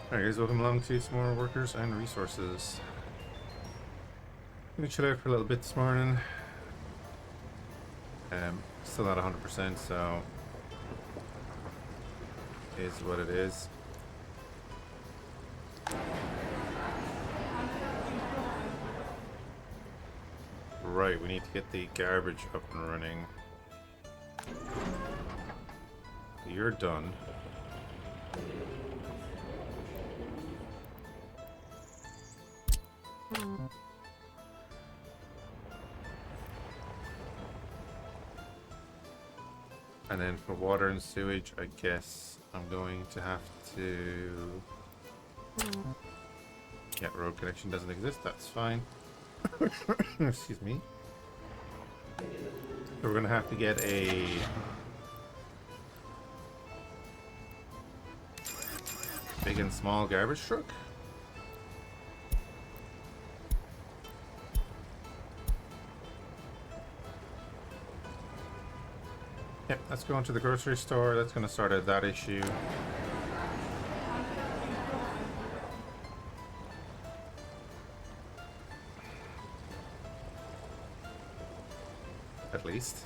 Alright guys, welcome along to some more workers and resources. Gonna chill out for a little bit this morning. Still not 100%, so it is what it is. Right, we need to get the garbage up and running. You're done. And then for water and sewage, I guess I'm going to have to... Yeah, road connection doesn't exist, that's fine. Excuse me. So we're going to have to get a... big and small garbage truck. Yep, let's go into the grocery store. That's going to sort out that issue. At least.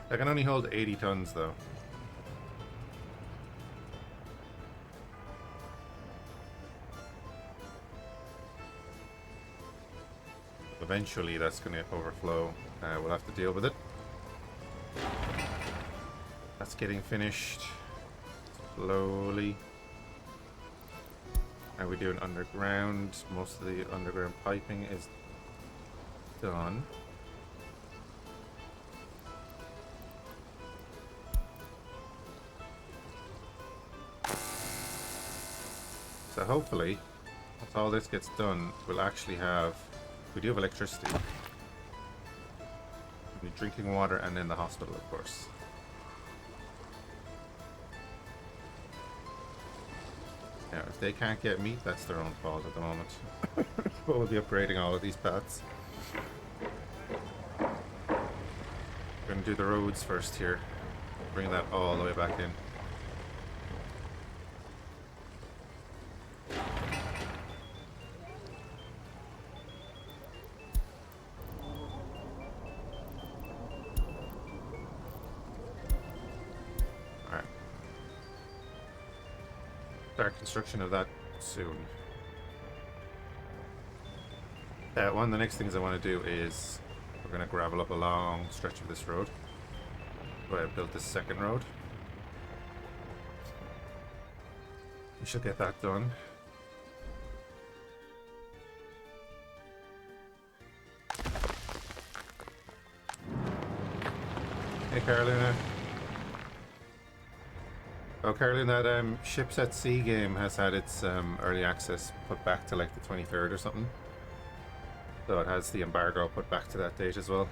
I can only hold 80 tons though. Eventually that's going to overflow. We'll have to deal with it. That's getting finished slowly. Are we doing underground? Most of the underground piping is done. So hopefully, once all this gets done, we'll actually have... We do have electricity. We need drinking water and then the hospital, of course. Now, if they can't get meat, that's their own fault at the moment. But we'll be upgrading all of these paths. We're going to do the roads first here. Bring that all the way back in. Start construction of that soon. One of the next things I want to do is we're going to gravel up a long stretch of this road. Where I built this second road. We should get that done. Hey Carolina. Oh, Carolina, that Ships at Sea game has had its early access put back to like the 23rd or something. So it has the embargo put back to that date as well.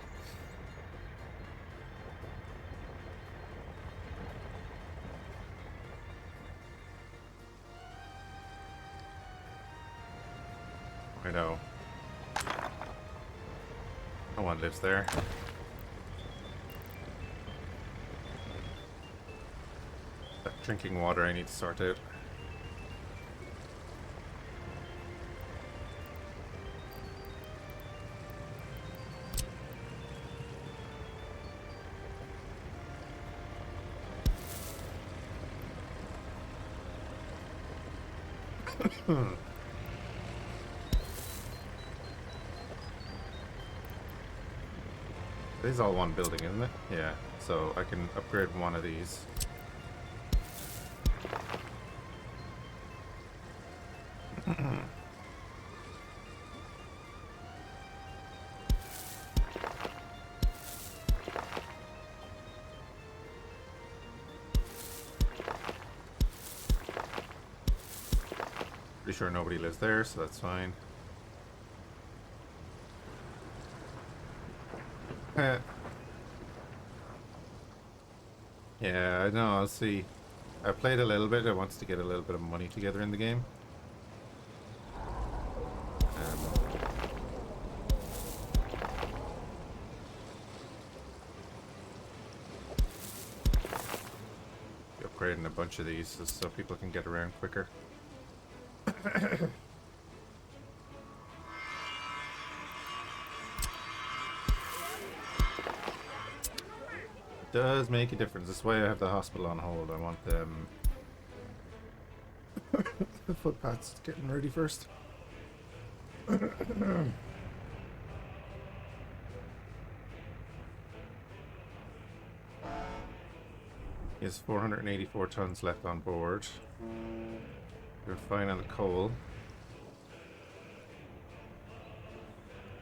I know. No one lives there. Drinking water I need to sort out. This is all one building, isn't it? Yeah, so I can upgrade one of these. Pretty sure nobody lives there, so that's fine. Yeah, I know, I'll see. I played a little bit, I wanted to get a little bit of money together in the game. creating a bunch of these so people can get around quicker. Does make a difference. That's why I have the hospital on hold. I want them the footpaths getting ready first. He has 484 tons left on board. We're fine on the coal.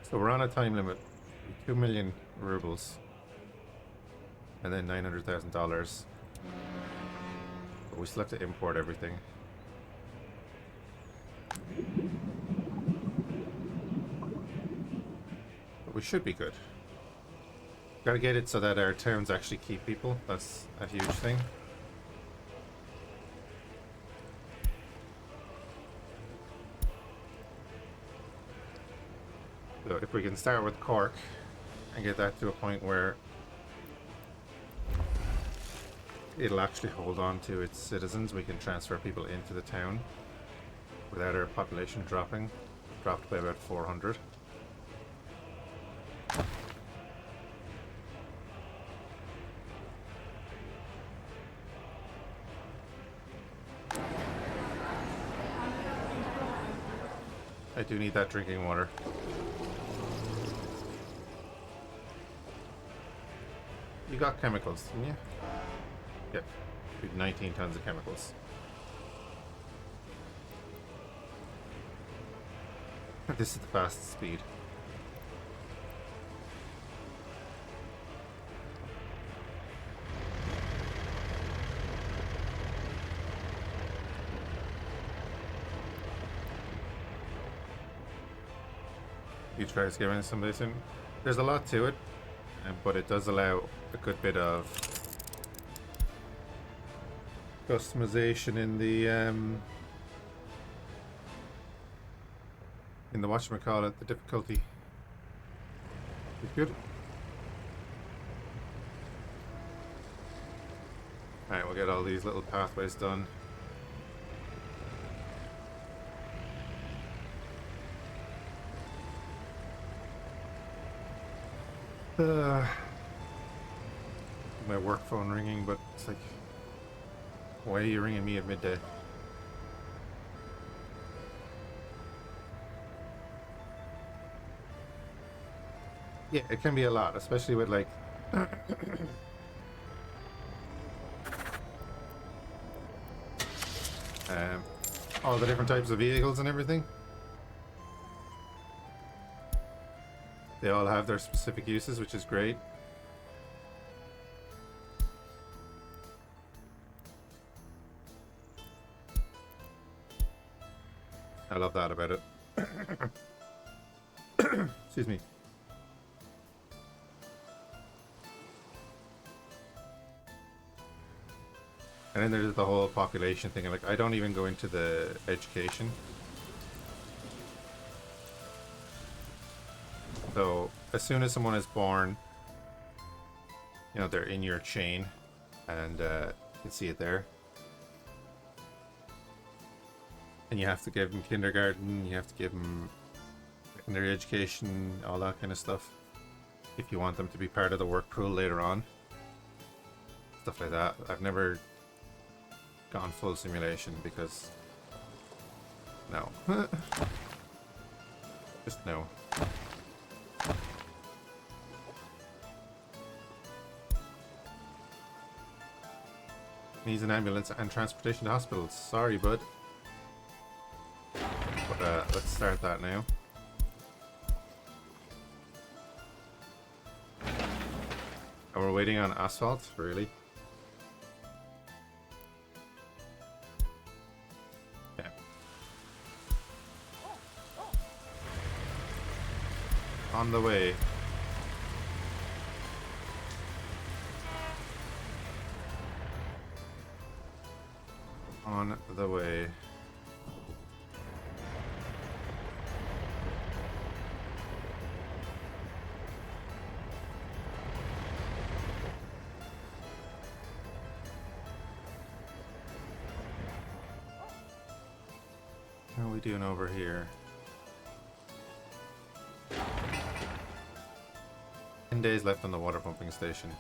So we're on a time limit. 2 million rubles. And then $900,000. But we still have to import everything. But we should be good. Gotta get it so that our towns actually keep people. That's a huge thing. So if we can start with Cork and get that to a point where it'll actually hold on to its citizens, we can transfer people into the town without our population dropping. Dropped by about 400. I do need that drinking water. You got chemicals, didn't you? Yep. 19 tons of chemicals. This is the fastest speed. You try skimming someday soon. There's a lot to it, but it does allow a good bit of customization in the whatchamacallit, the difficulty. It's good. Alright, we'll get all these little pathways done. My work phone ringing, but it's like, why are you ringing me at midday? Yeah, it can be a lot, especially with like all the different types of vehicles and everything. They all have their specific uses, which is great. I love that about it. Excuse me. And then there's the whole population thing. Like, I don't even go into the education. So, as soon as someone is born, you know, they're in your chain, and you can see it there. And you have to give them kindergarten, you have to give them secondary education, all that kind of stuff, if you want them to be part of the work pool later on. Stuff like that. I've never gone full simulation because no. Just no. Needs an ambulance and transportation to hospitals. Sorry, bud. But let's start that now. And we're waiting on asphalt, really? Yeah. On the way. On the way. we doing over here? 10 days left on the water pumping station.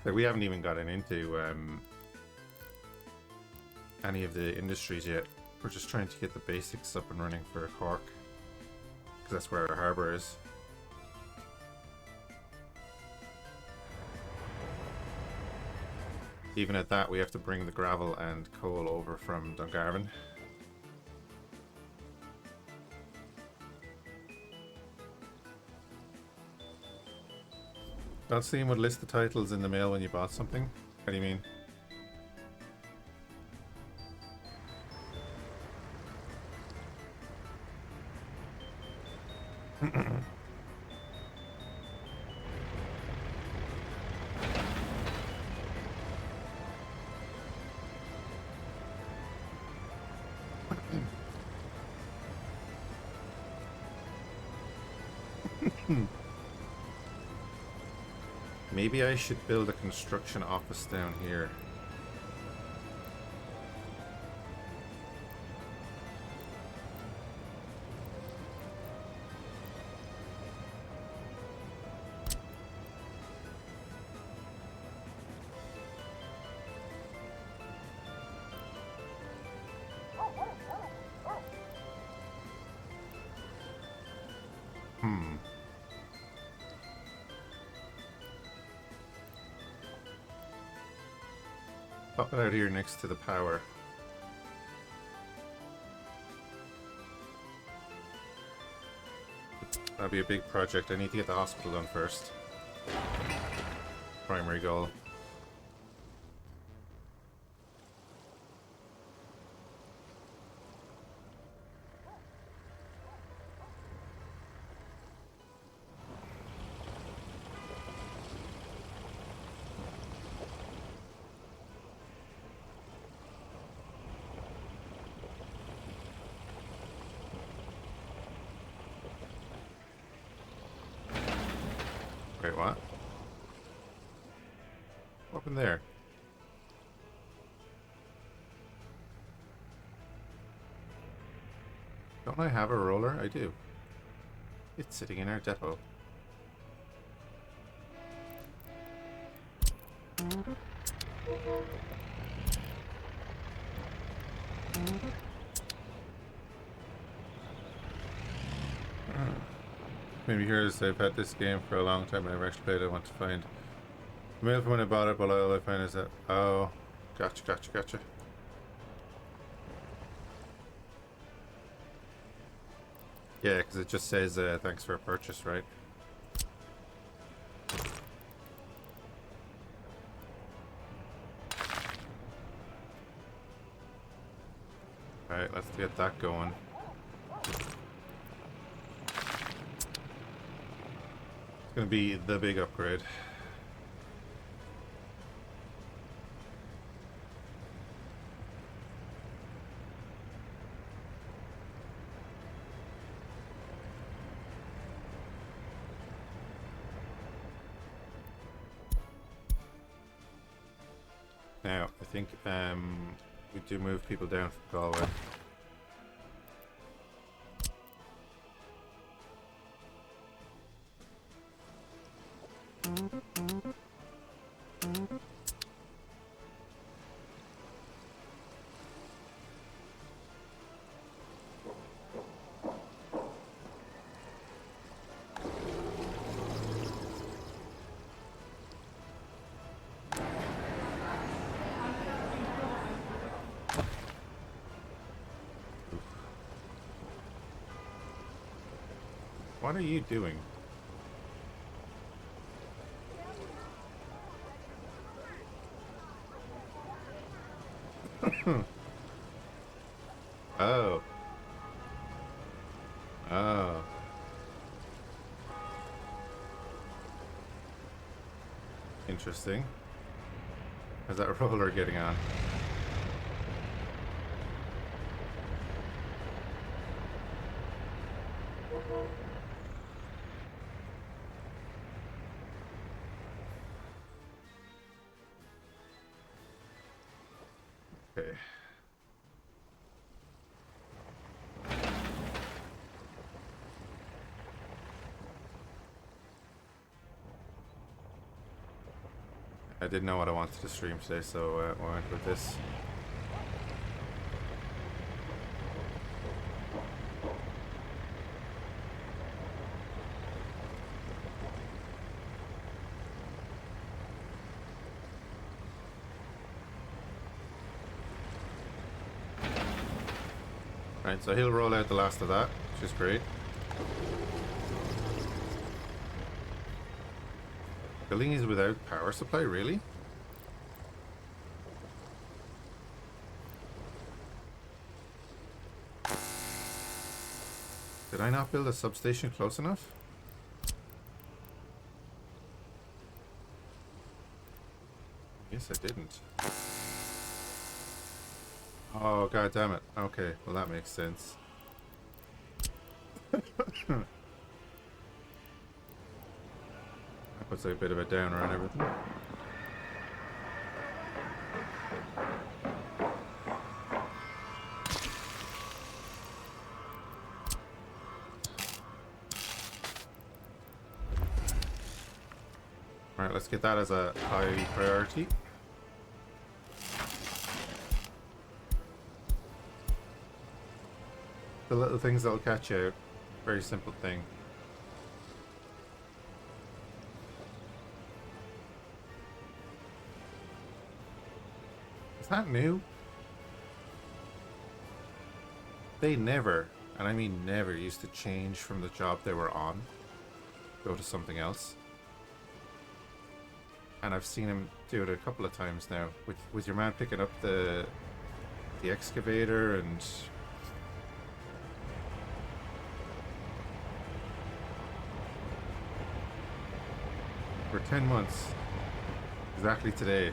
Like, we haven't even gotten into any of the industries yet. We're just trying to get the basics up and running for Cork, because that's where our harbour is. Even at that, we have to bring the gravel and coal over from Dungarvan. Steam would list the titles in the mail when you bought something. What do you mean? Maybe I should build a construction office down here. Pop it out here next to the power. That'll be a big project. I need to get the hospital done first. Primary goal. Wait, what? What happened there? Don't I have a roller? I do. It's sitting in our depot. Maybe here's I've had this game for a long time. I never actually played it. I want to find the mail from when I bought it, but all I find is that oh, gotcha. Yeah, because it just says thanks for a purchase, right? Alright, let's get that going. It's gonna be the big upgrade. Now, I think we do move people down from Galway. What are you doing? Oh. Oh. Interesting. How's that roller getting on? Okay. I didn't know what I wanted to stream today, so I went with this. Right, so he'll roll out the last of that, which is great. Building is without power supply, really? Did I not build a substation close enough? Yes, I didn't. Oh, god damn it. Okay, well that makes sense. That puts a bit of a downer on everything. Alright, let's get that as a high priority. The little things that'll catch you. Very simple thing. Is that new? They never, and I mean never, used to change from the job they were on. Go to something else. And I've seen him do it a couple of times now. With your man picking up the excavator and... For 10 months. Exactly today.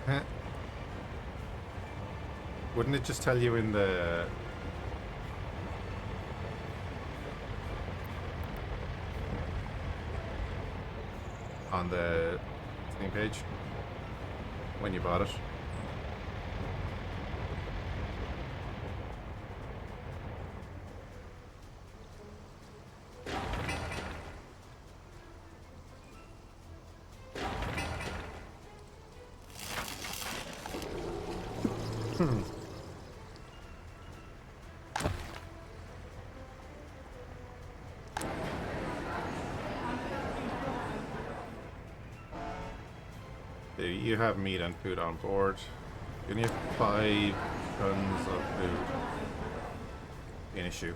Wouldn't it just tell you in the... on the thing page? When you bought it? You have meat and food on board. You only have 5 tons of food. An issue.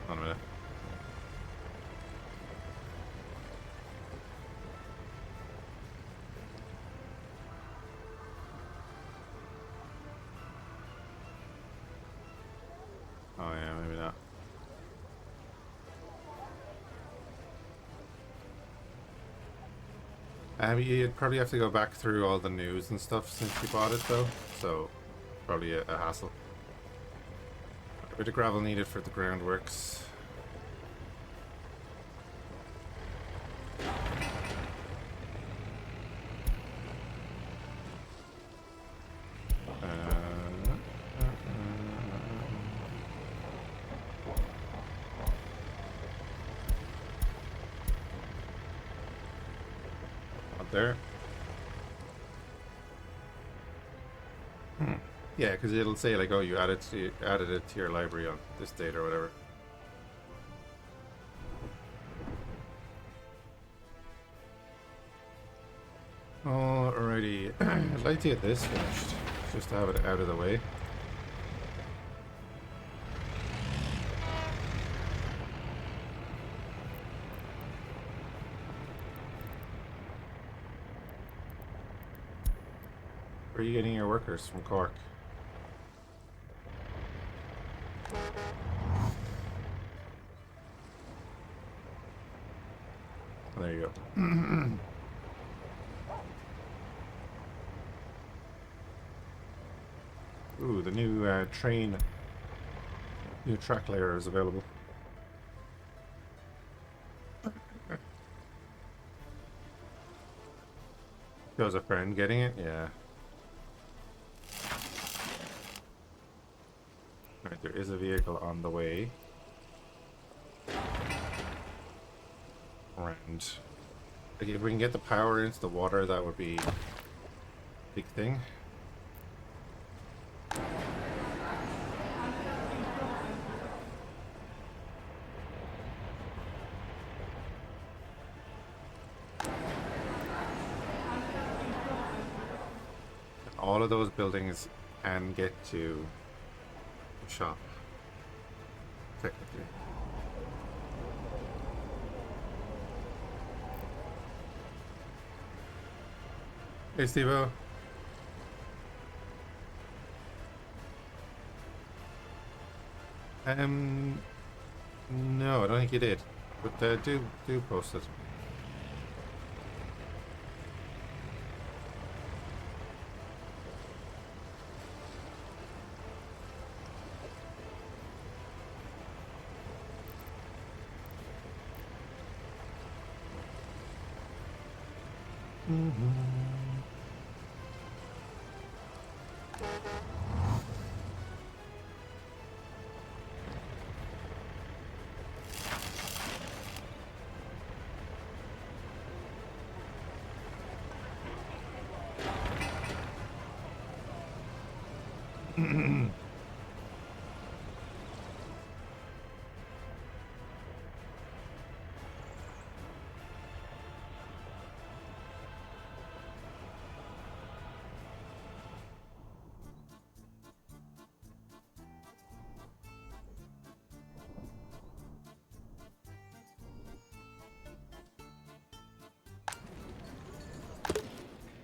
Hold on a minute. Oh yeah, maybe not. You'd probably have to go back through all the news and stuff since you bought it though, so probably a hassle. A bit of gravel needed for the groundworks. Up there. Yeah, because it'll say like, oh, you added it to your library on this date or whatever. Alrighty, I'd like to get this finished, just to have it out of the way. Where are you getting your workers? From Cork? Oh, there you go. Ooh, the new new track layer is available. Shows a friend getting it? Yeah. Right, there is a vehicle on the way. And like, if we can get the power into the water, that would be a big thing. All of those buildings can get to the shop, technically. Hey, Steve-O. No, I don't think you did. But do post it.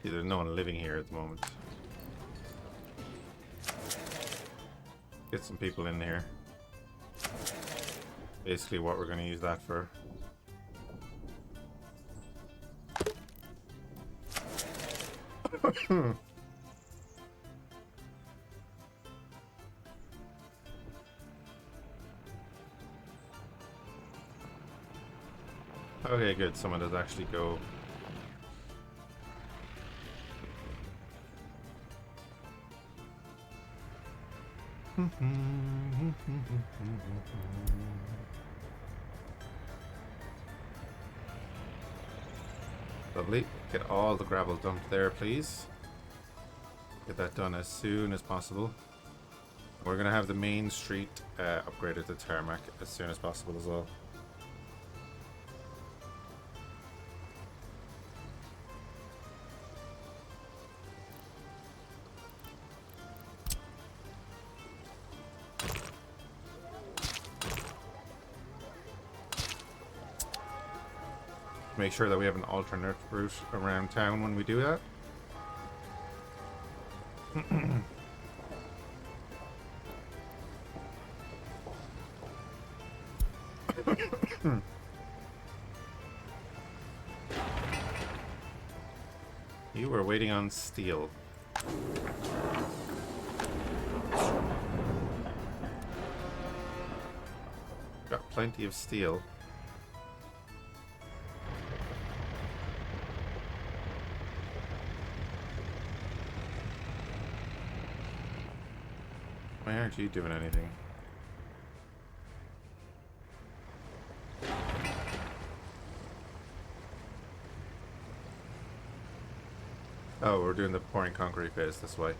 There's no one living here at the moment. Get some people in here. Basically what we're going to use that for. Okay, good. Someone does actually go. Lovely. Get all the gravel dumped there, please. Get that done as soon as possible. We're going to have the main street upgraded to tarmac as soon as possible as well. Make sure that we have an alternate route around town when we do that. You were waiting on steel. Got plenty of steel. Why aren't you doing anything? Oh, we're doing the pouring concrete phase this way.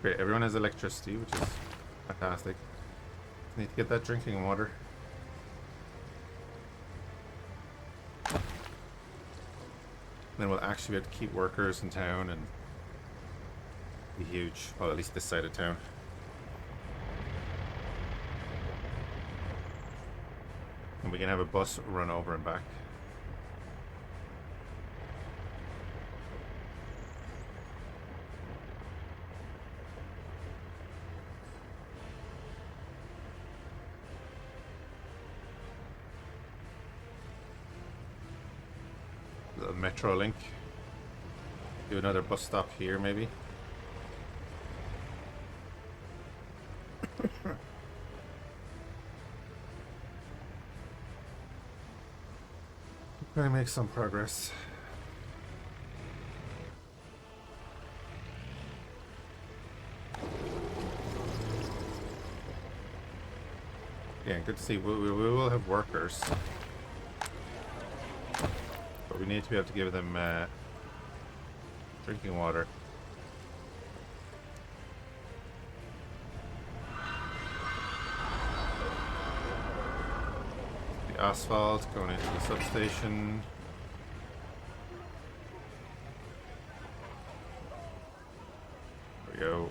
Great, everyone has electricity, which is fantastic. Need to get that drinking water. Then we'll actually be able to keep workers in town and be huge. Well, at least this side of town. we can have a bus run over and back. The metro link. Do another bus stop here, maybe. Try to make some progress. Yeah, good to see. We will have workers. But we need to be able to give them drinking water. The asphalt going into the substation. There we go.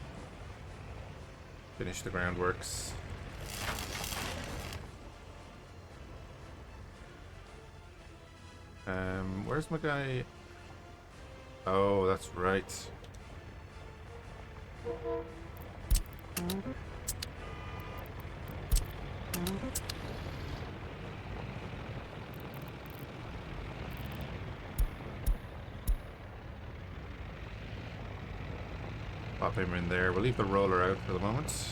Finish the groundworks. Where's my guy? Oh, that's right. Pop him in there. We'll leave the roller out for the moment.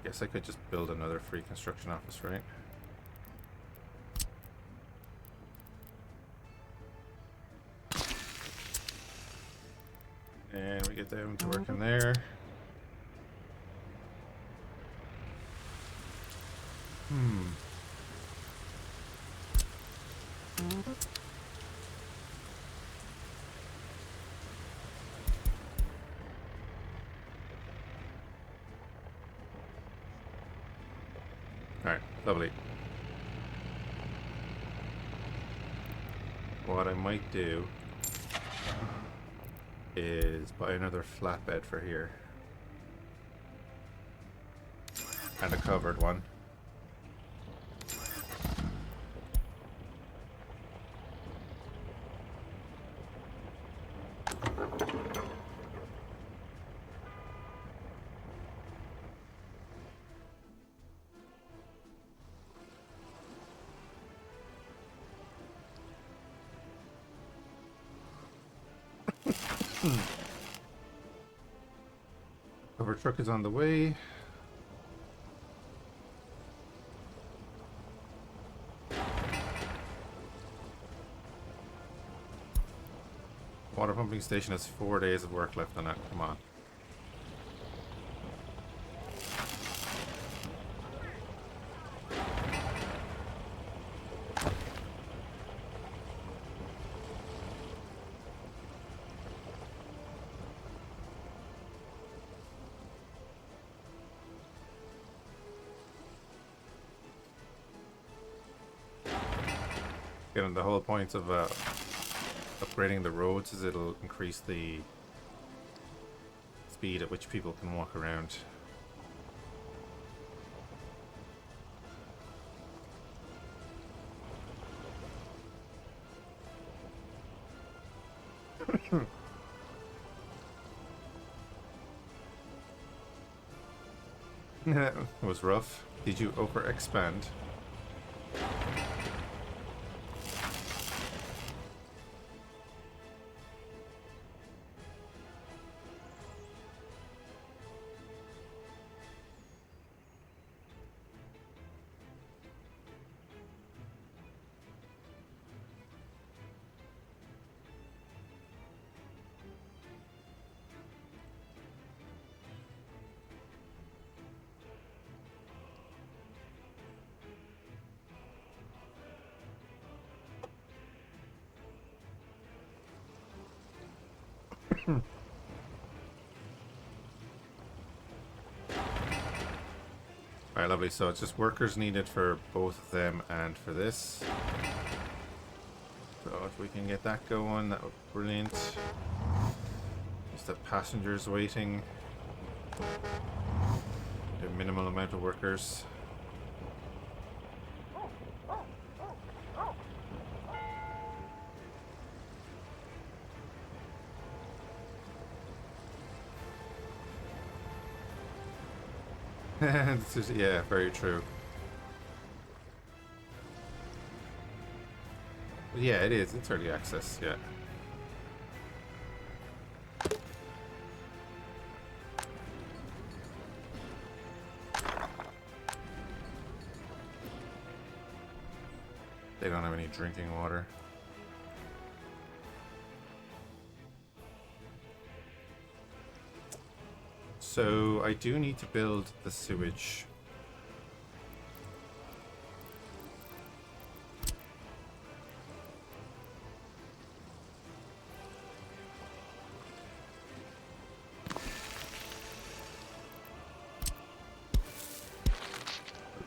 Guess I could just build another free construction office, right? And we get them to work in there. Alright, lovely. What I might do is buy another flatbed for here. And a covered one. Cover truck is on the way. Water pumping station has 4 days of work left on it. Come on. Again, the whole point of upgrading the roads is it'll increase the speed at which people can walk around. It was rough. Did you over-expand? Alright, lovely. So it's just workers needed for both of them and for this. So if we can get that going, that would be brilliant. Just the passengers waiting. A minimal amount of workers. Yeah, very true. Yeah, it is. It's early access, yeah. They don't have any drinking water. So I do need to build the sewage.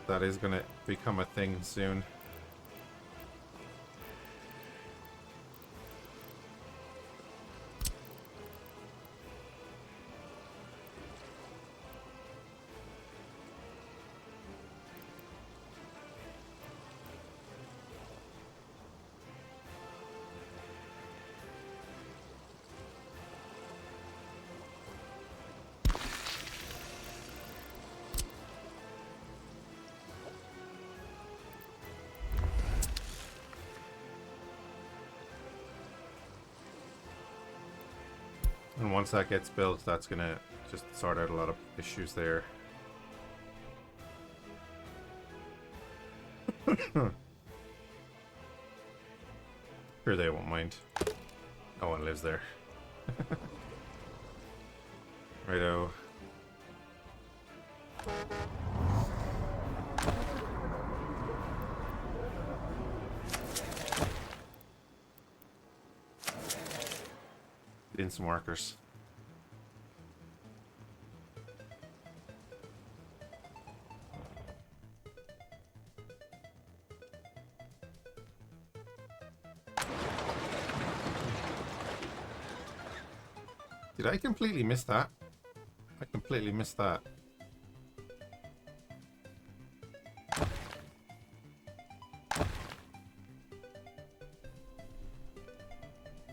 That is going to become a thing soon. And once that gets built, that's going to just sort out a lot of issues there. Sure, they won't mind. No one lives there. Righto. Get in some workers. Did I completely miss that? I completely missed that.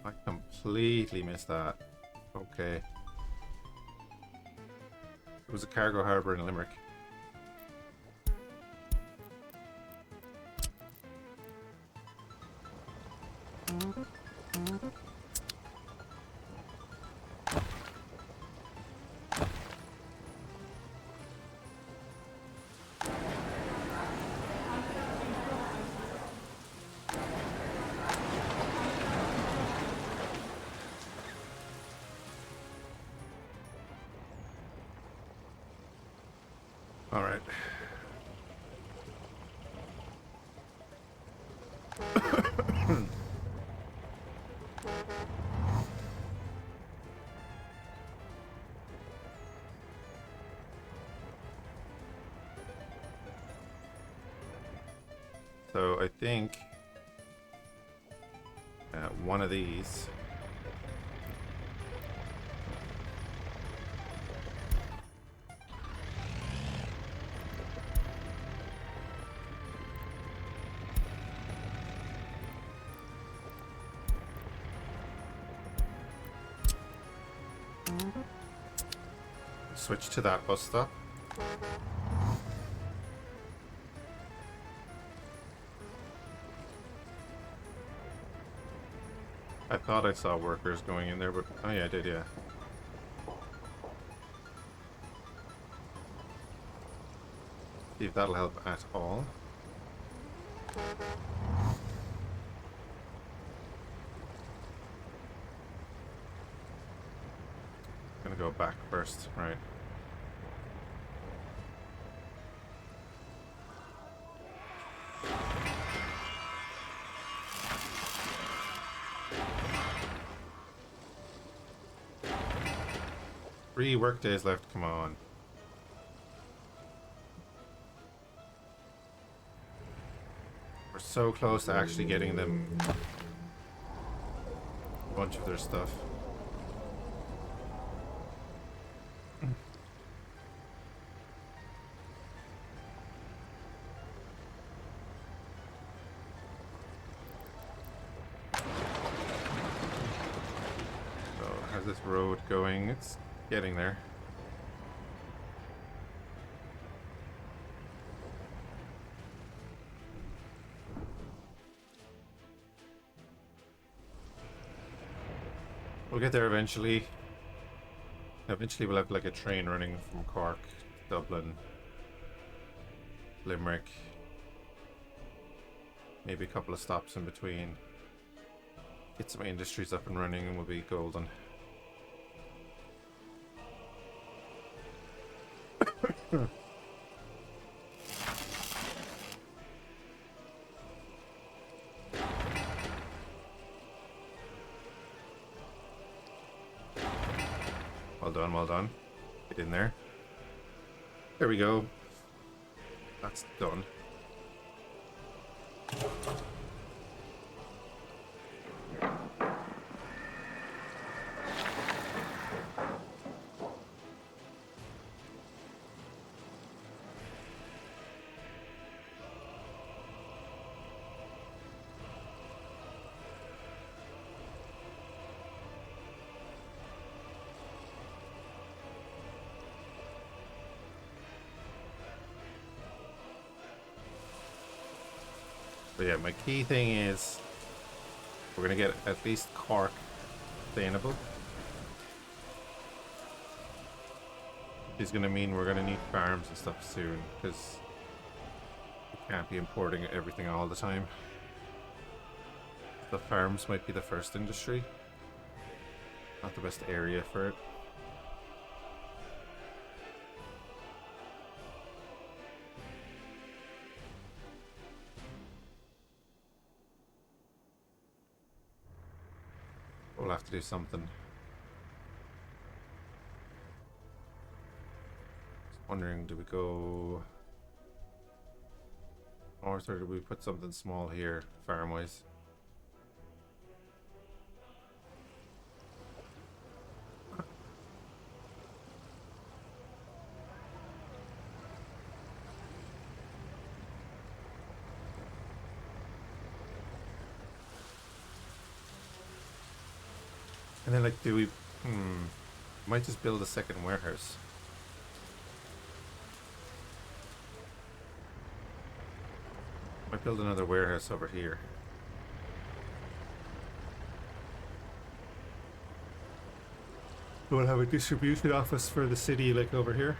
I completely missed that. Okay. It was a cargo harbour in Limerick. All right. So I think one of these. Switch to that bus stop. I thought I saw workers going in there, but oh yeah, I did, yeah. See if that'll help at all. Gonna go back first, right? Three work days left, come on. We're so close to actually getting them a bunch of their stuff. How's this road going? It's getting there. We'll get there eventually. Eventually we'll have like a train running from Cork, Dublin, Limerick. Maybe a couple of stops in between. Get some industries up and running and we'll be golden. Well done, well done. Get in there. There we go. That's done. But yeah, my key thing is we're gonna get at least Cork sustainable. It's gonna mean we're gonna need farms and stuff soon because we can't be importing everything all the time. The farms might be the first industry. Not the best area for it. We'll have to do something. Just wondering, do we go north or do we put something small here, farm-wise? And then, like, do we... might just build a second warehouse. Might build another warehouse over here. We'll have a distribution office for the city, like, over here.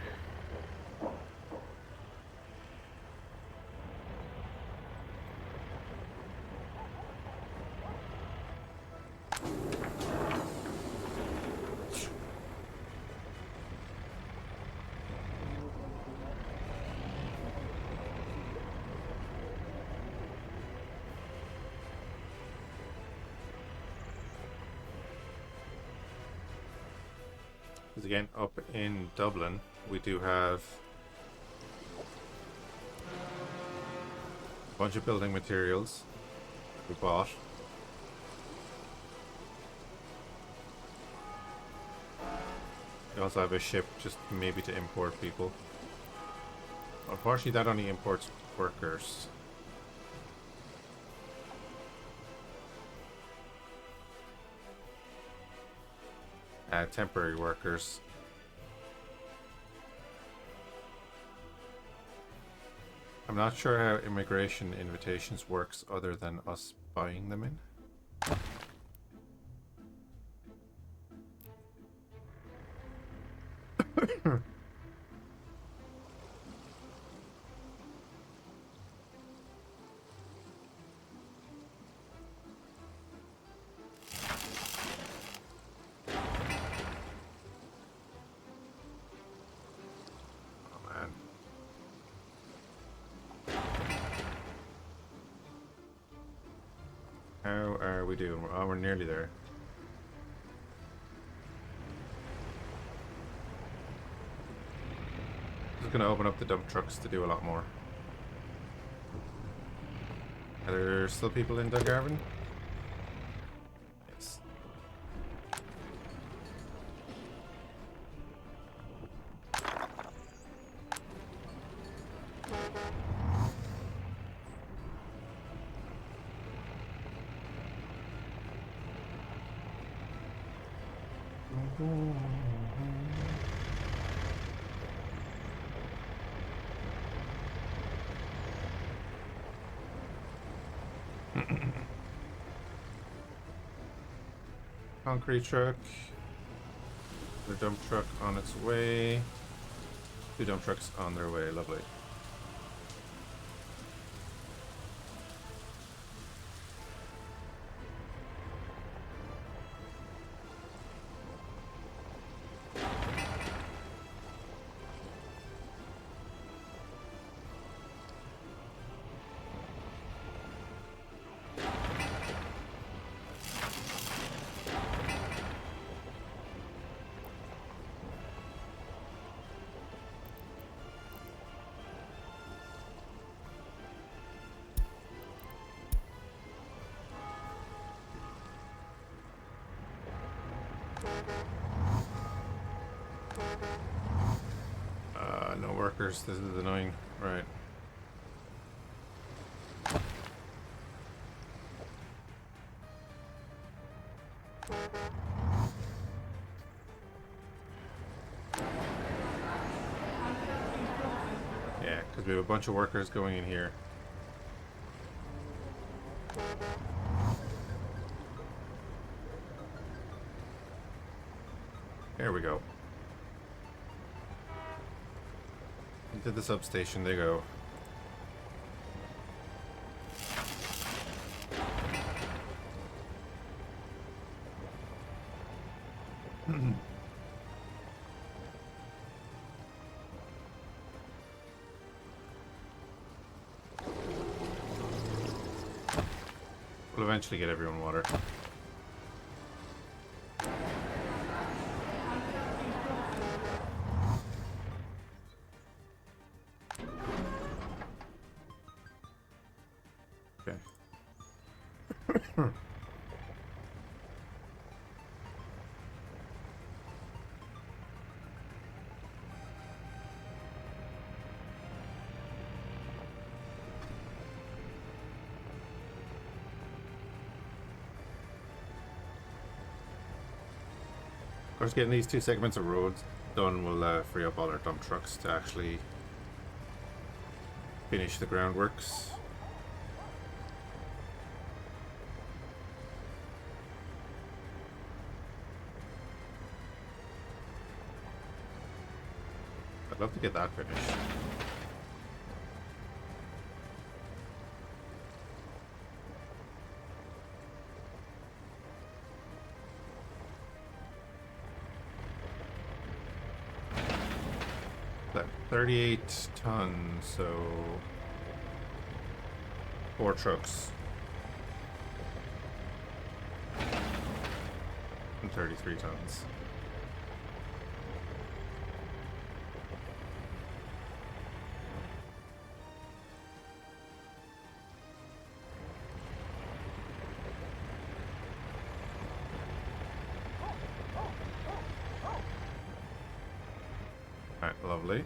Because again, up in Dublin, we do have a bunch of building materials we bought. We also have a ship just maybe to import people. Unfortunately, that only imports workers. Temporary workers. I'm not sure how immigration invitations works other than us buying them in. How are we doing? Oh, we're nearly there. Just gonna open up the dump trucks to do a lot more. Are there still people in Dungarvan? Yes. Concrete truck. The dump truck on its way. 2 dump trucks on their way. Lovely. No workers. This is annoying. Right. Yeah, because we have a bunch of workers going in here. There we go. Into the substation they go. We'll eventually get everyone water. Okay. Of course, getting these 2 segments of roads done will free up all our dump trucks to actually finish the groundworks. I'd love to get that finished. That 38 tons, so 4 trucks. And 33 tons. Alright, lovely.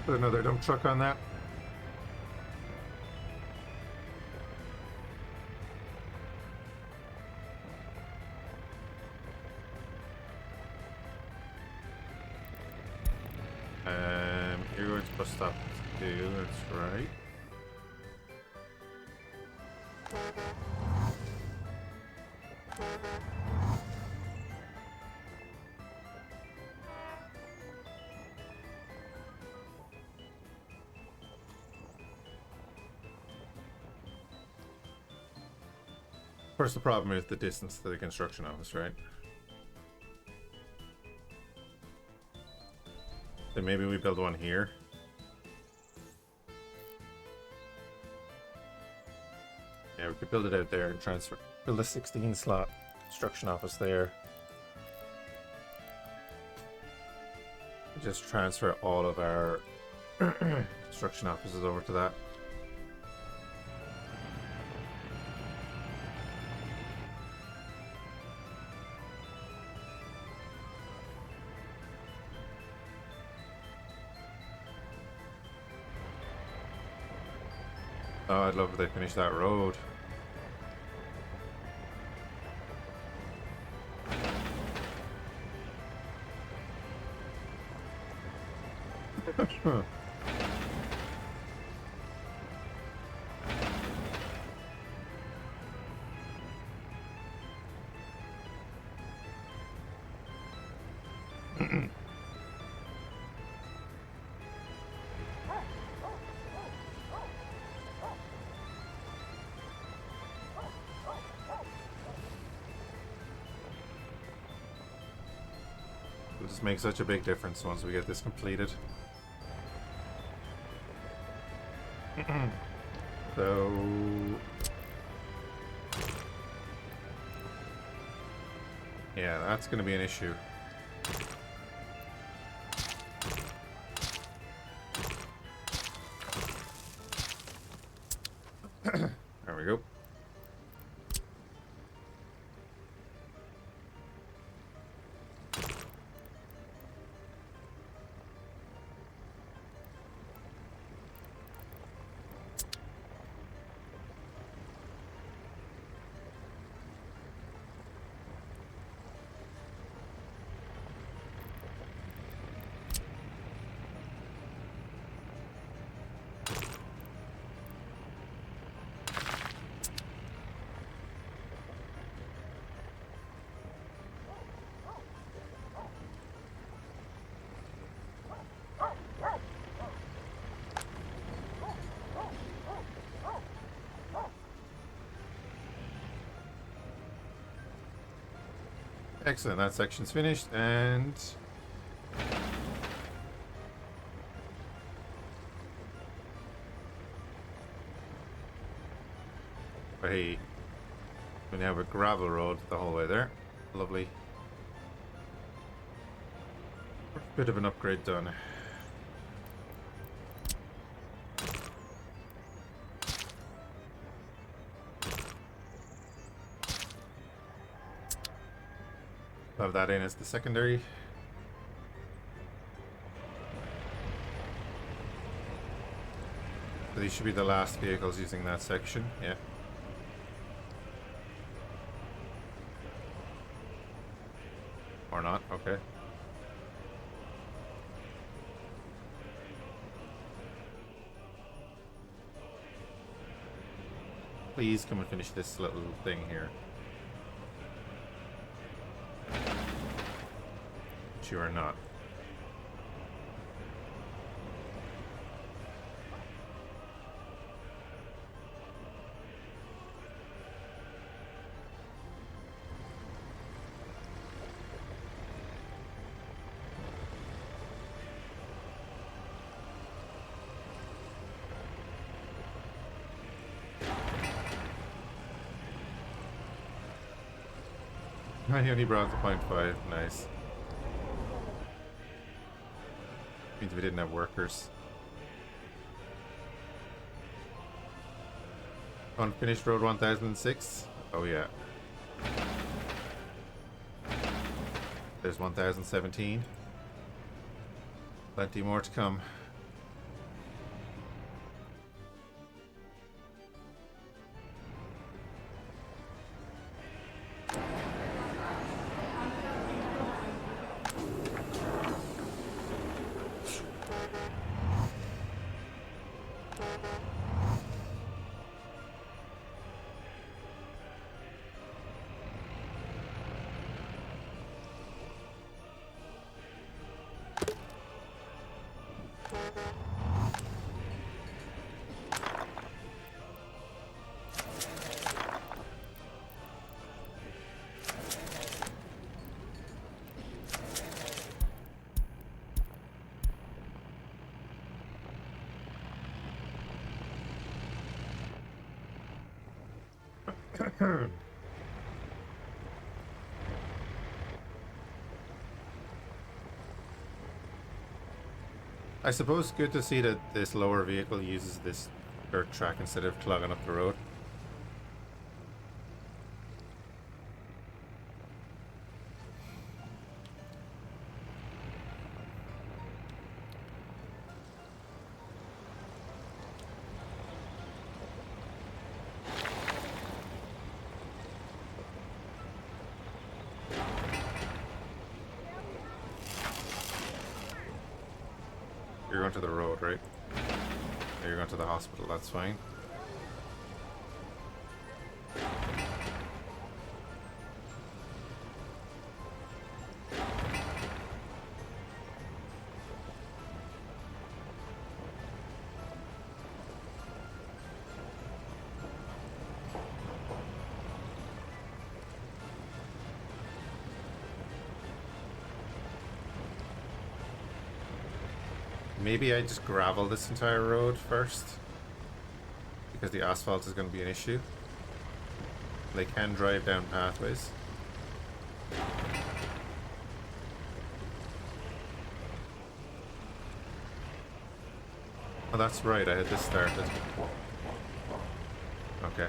Put another dump truck on that. You're going to bus stop too, that's right. Of course, the problem is the distance to the construction office, right? Then maybe we build one here. Yeah, we could build it out there and transfer. Build a 16 slot construction office there. Just transfer all of our construction offices over to that. Oh, I'd love if they finished that road. It'll just make such a big difference once we get this completed. So yeah, that's going to be an issue. There we go. Excellent, that section's finished, and hey, we now have a gravel road the whole way there. Lovely. Bit of an upgrade done. Have that in as the secondary. So these should be the last vehicles using that section, yeah. Or not, okay. Please come and finish this little thing here. You are not. I only brought the 0.5, nice. Means we didn't have workers. Unfinished road 1006. Oh yeah. There's 1017. Plenty more to come. I suppose good to see that this lower vehicle uses this dirt track instead of clogging up the road. You're going to the road, right? Or you're going to the hospital, that's fine. Maybe I just gravel this entire road first, because the asphalt is going to be an issue. They can drive down pathways. Oh, that's right, I had this started. Okay.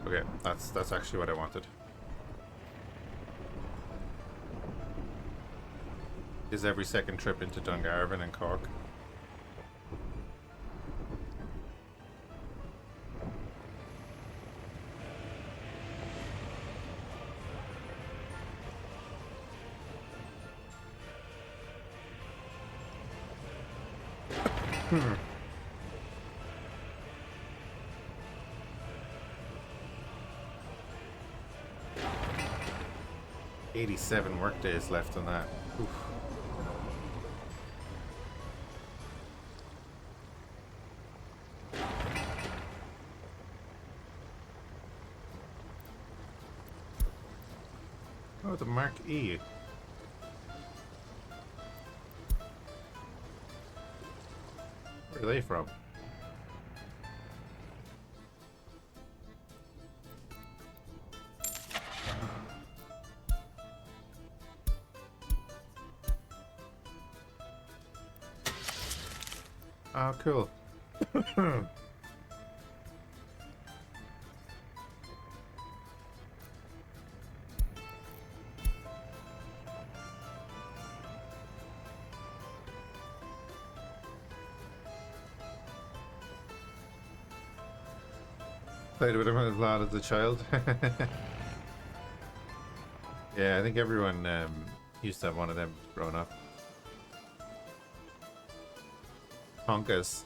Okay, that's actually what I wanted. Is every second trip into Dungarvan and Cork. Hmm. 87 work days left on that. Oof. Oh, the Mark E. Where are they from? Oh, cool. Played with him a lot as a child. Yeah, I think everyone used to have one of them growing up. Tonkas.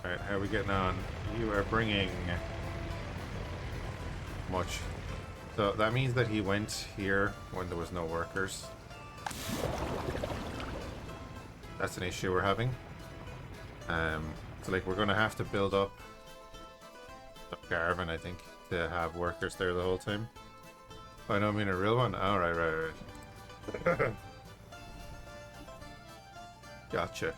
Alright, how are we getting on? You are bringing much. So that means that he went here when there was no workers. That's an issue we're having. So like we're gonna have to build up Garvin, I think, to have workers there the whole time. Oh, I don't mean a real one. Oh, right. Gotcha.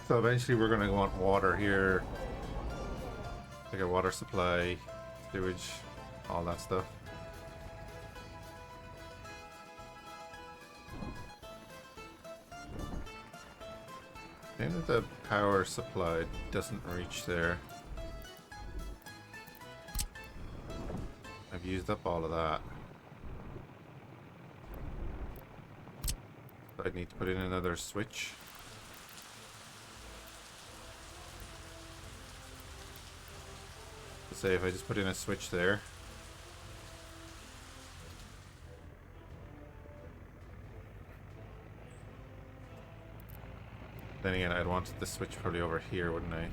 So eventually we're gonna want water here, like a water supply, sewage, all that stuff. Maybe the power supply doesn't reach there. I've used up all of that. I need to put in another switch. Say if I just put in a switch there. Then again, I'd want the switch probably over here, wouldn't I?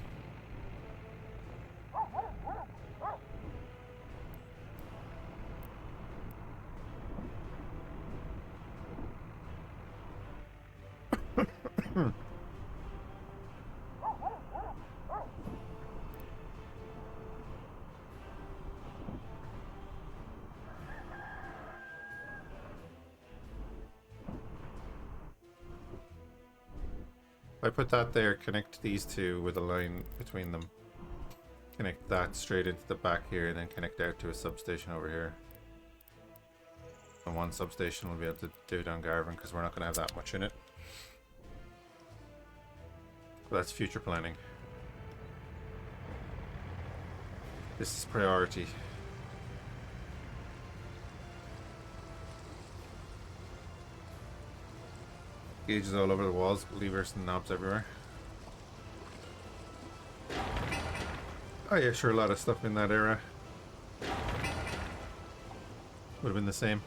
If I put that there, connect these two with a line between them. Connect that straight into the back here, and then connect out to a substation over here. And one substation will be able to do it on Garvin, because we're not going to have that much in it. But that's future planning. This is priority. Gauges all over the walls, levers and knobs everywhere. Oh yeah, sure, a lot of stuff in that era would have been the same.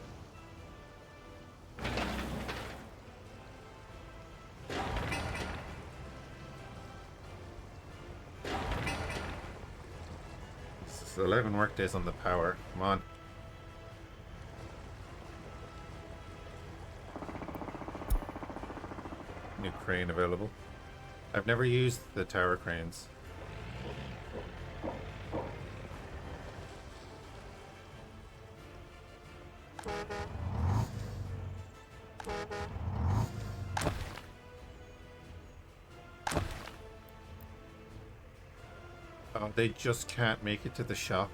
This is 11 work days on the power. Come on. New crane available. I've never used the tower cranes. Oh, they just can't make it to the shop.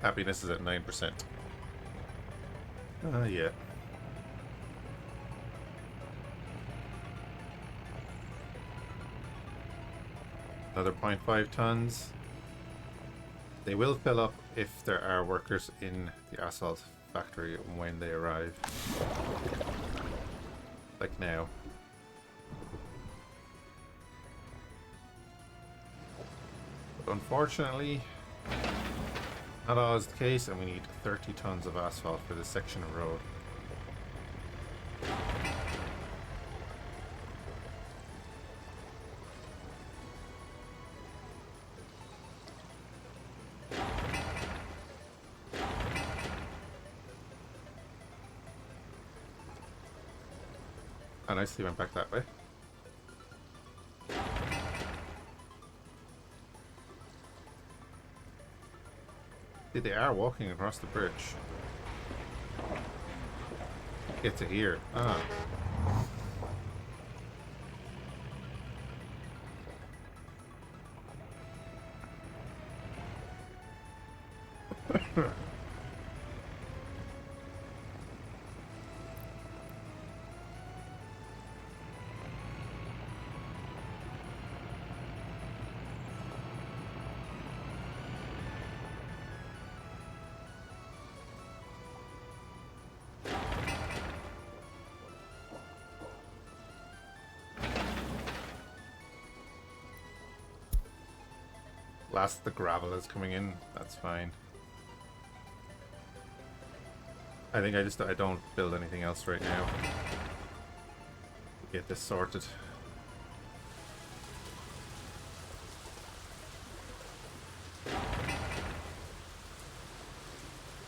Happiness is at 9%. Yeah. Another 0.5 tons. They will fill up if there are workers in the asphalt factory when they arrive. Like now. But unfortunately, not always the case, and we need 30 tons of asphalt for this section of road. I nicely went back that way. See, they are walking across the bridge. Get to here. Ah. Last the gravel is coming in, that's fine. I think I don't build anything else right now. Get this sorted.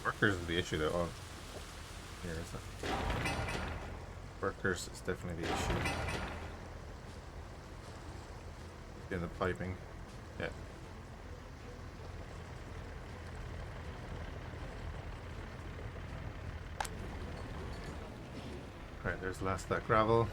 Workers is the issue though. Oh, here is it. Workers is definitely the issue. In the piping. Yeah. Right, there's the last of that gravel.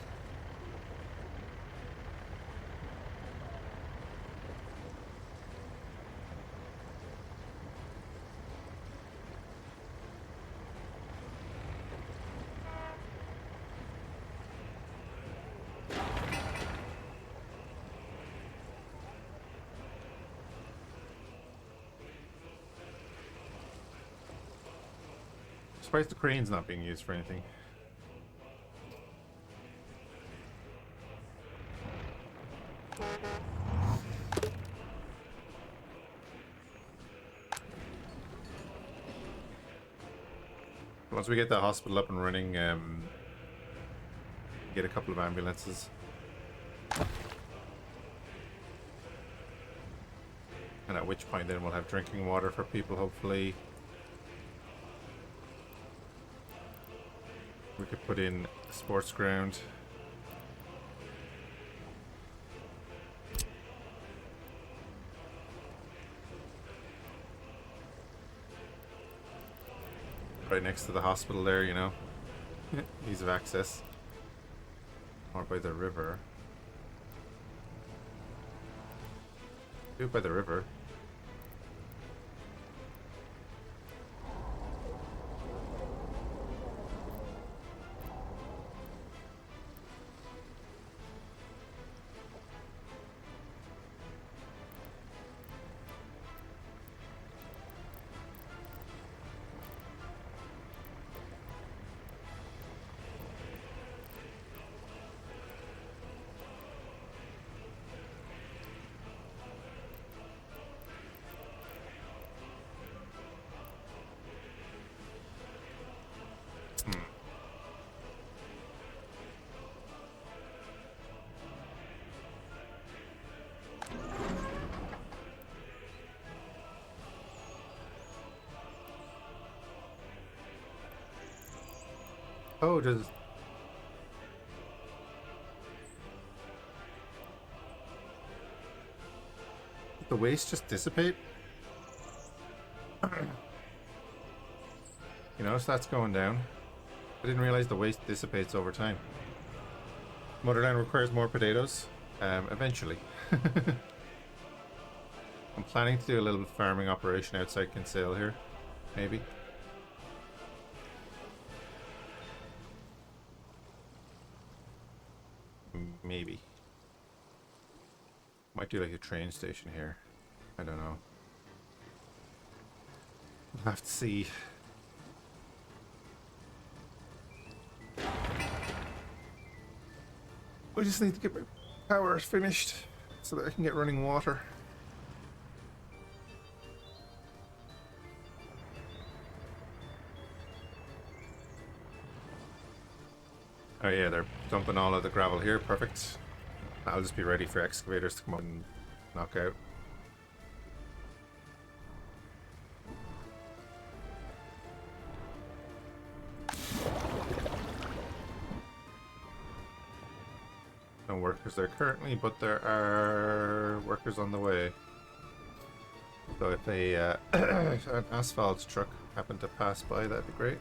Surprised the crane's not being used for anything. Once we get the hospital up and running, get a couple of ambulances. And at which point then we'll have drinking water for people, hopefully. We could put in a sports ground. Right next to the hospital there, you know. Ease of access. Or by the river. Do it by the river. Oh, does the waste just dissipate? You notice that's going down. I didn't realize the waste dissipates over time. Motherland requires more potatoes. Eventually. I'm planning to do a little farming operation outside Kinsale here. Maybe. Maybe. Might do like a train station here. I don't know. We'll have to see. We just need to get my power finished so that I can get running water. Oh yeah, they're dumping all of the gravel here. Perfect. I'll just be ready for excavators to come up and knock out. No workers there currently, but there are workers on the way. So if an asphalt truck happened to pass by, that'd be great.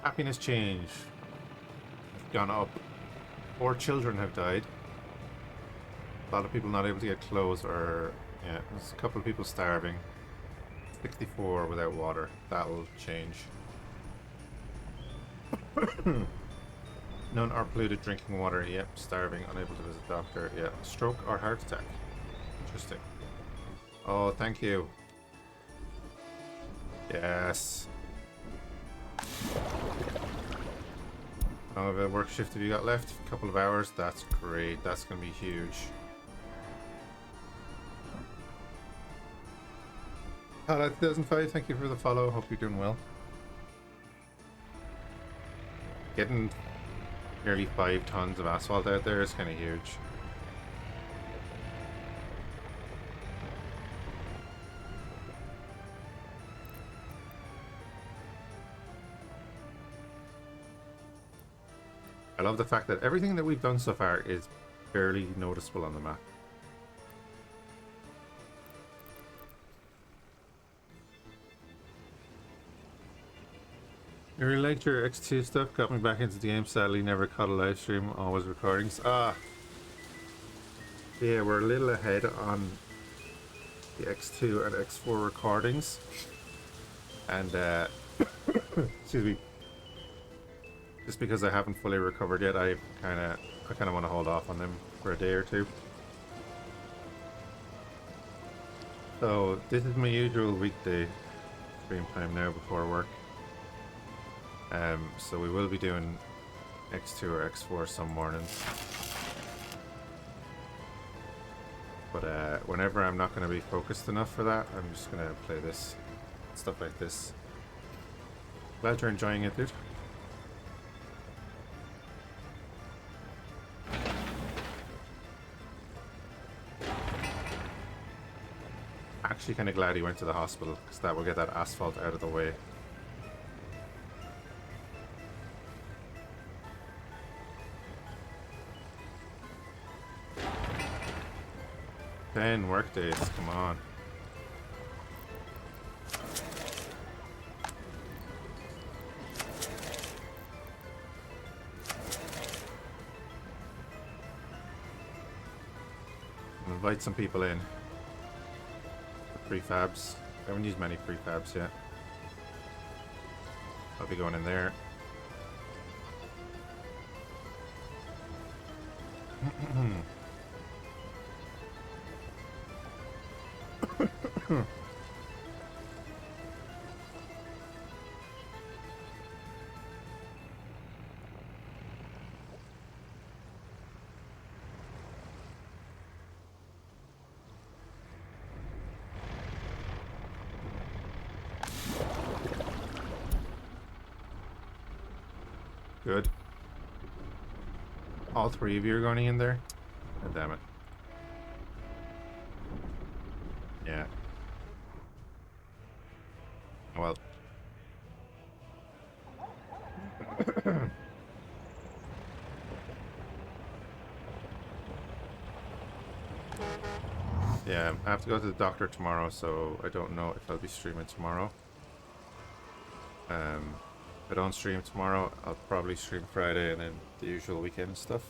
Happiness change has gone up. 4 children have died. A lot of people not able to get clothes, or yeah, there's a couple of people starving. 64 without water. That'll change. None are polluted drinking water. Yep, starving, unable to visit doctor. Yeah, stroke or heart attack. Interesting. Oh, thank you. Yes. How long of a work shift have you got left? A couple of hours. That's great. That's going to be huge. Hello 2005, thank you for the follow. Hope you're doing well. Getting nearly 5 tons of asphalt out there is kind of huge. I love the fact that everything that we've done so far is barely noticeable on the map. You really liked your X2 stuff, got me back into the game, sadly never caught a live stream, always recordings. Yeah, we're a little ahead on the X2 and X4 recordings. And, excuse me. Just because I haven't fully recovered yet, I kind of want to hold off on them for a day or two. So this is my usual weekday stream time now before work. So we will be doing X2 or X4 some mornings. But whenever I'm not going to be focused enough for that, I'm just going to play this stuff like this. Glad you're enjoying it, dude. Actually kind of glad he went to the hospital, because that will get that asphalt out of the way. 10 work days, come on. Invite some people in. Prefabs. I haven't used many prefabs yet. I'll be going in there. Good. All three of you are going in there? Oh, damn it. Yeah. Well. Yeah, I have to go to the doctor tomorrow, so I don't know if I'll be streaming tomorrow. If I don't stream tomorrow, I'll probably stream Friday and then the usual weekend stuff.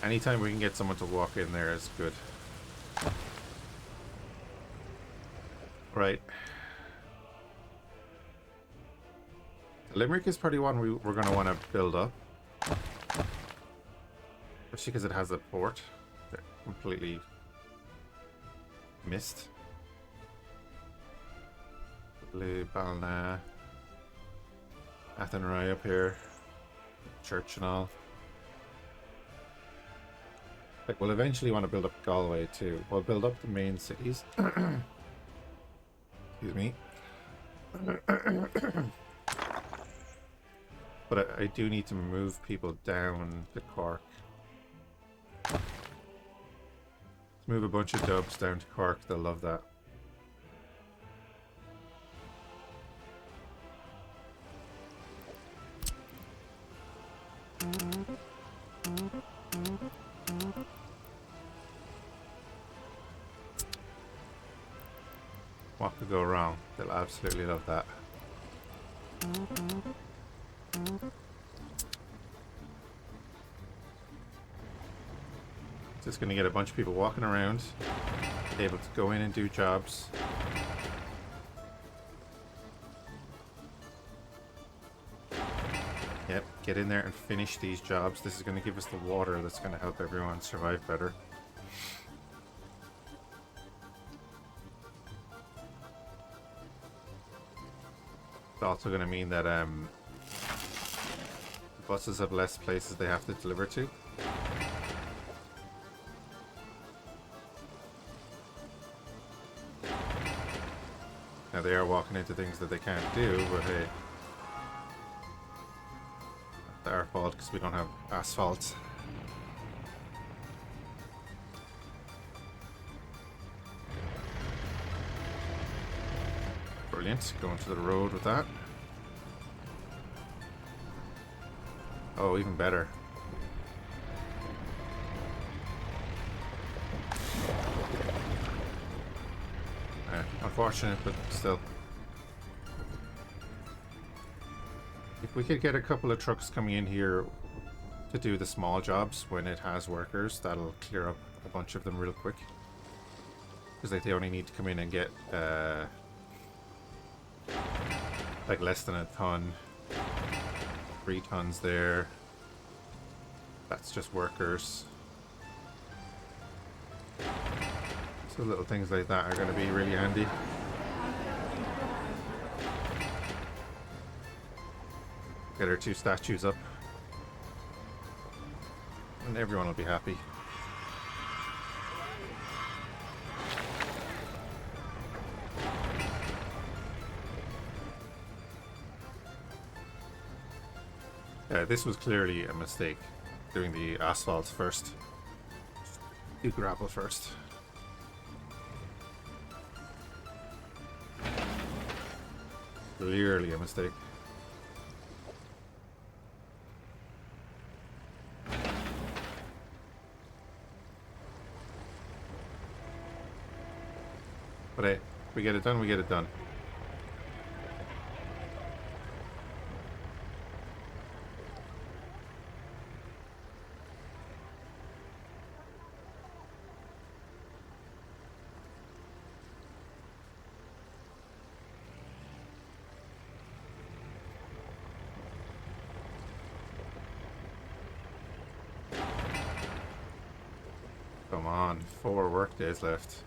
Anytime we can get someone to walk in there is good. Right. The Limerick is probably one we're going to want to build up. Especially because it has a port that completely missed. Le Balna. Athenry up here. Church and all. Like, we'll eventually want to build up Galway too. We'll build up the main cities. Excuse me. But I do need to move people down to Cork. Let's move a bunch of dubs down to Cork. They'll love that. What could go wrong? They'll absolutely love that. Just gonna get a bunch of people walking around, able to go in and do jobs. Yep, get in there and finish these jobs. This is gonna give us the water that's gonna help everyone survive better. It's also going to mean that buses have less places they have to deliver to. Now they are walking into things that they can't do, but hey, that's our fault because we don't have asphalt. Brilliant, going to the road with that. Oh, even better. Unfortunate, but still. If we could get a couple of trucks coming in here to do the small jobs when it has workers, that'll clear up a bunch of them real quick. Because they only need to come in and get like less than a ton. 3 tons there. That's just workers. So little things like that are going to be really handy. Get our 2 statues up. And everyone will be happy. This was clearly a mistake, doing the asphalt first. Do gravel first. Clearly a mistake. But hey, we get it done, we get it done. Come on, 4 work days left.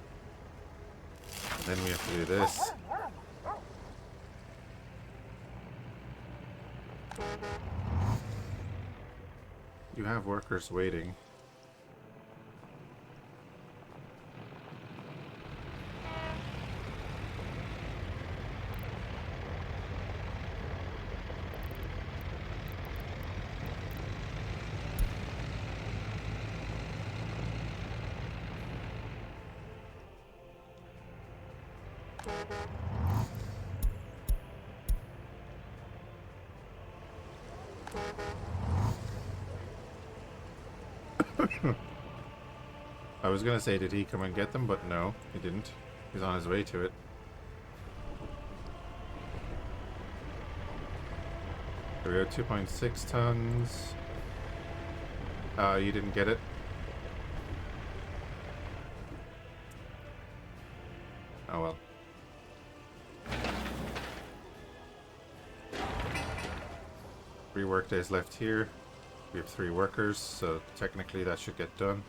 And then we have to do this. You have workers waiting. I was gonna say, did he come and get them? But no, he didn't. He's on his way to it. There we go, 2.6 tons. You didn't get it. Oh well. Three work days left here. We have 3 workers, so technically that should get done.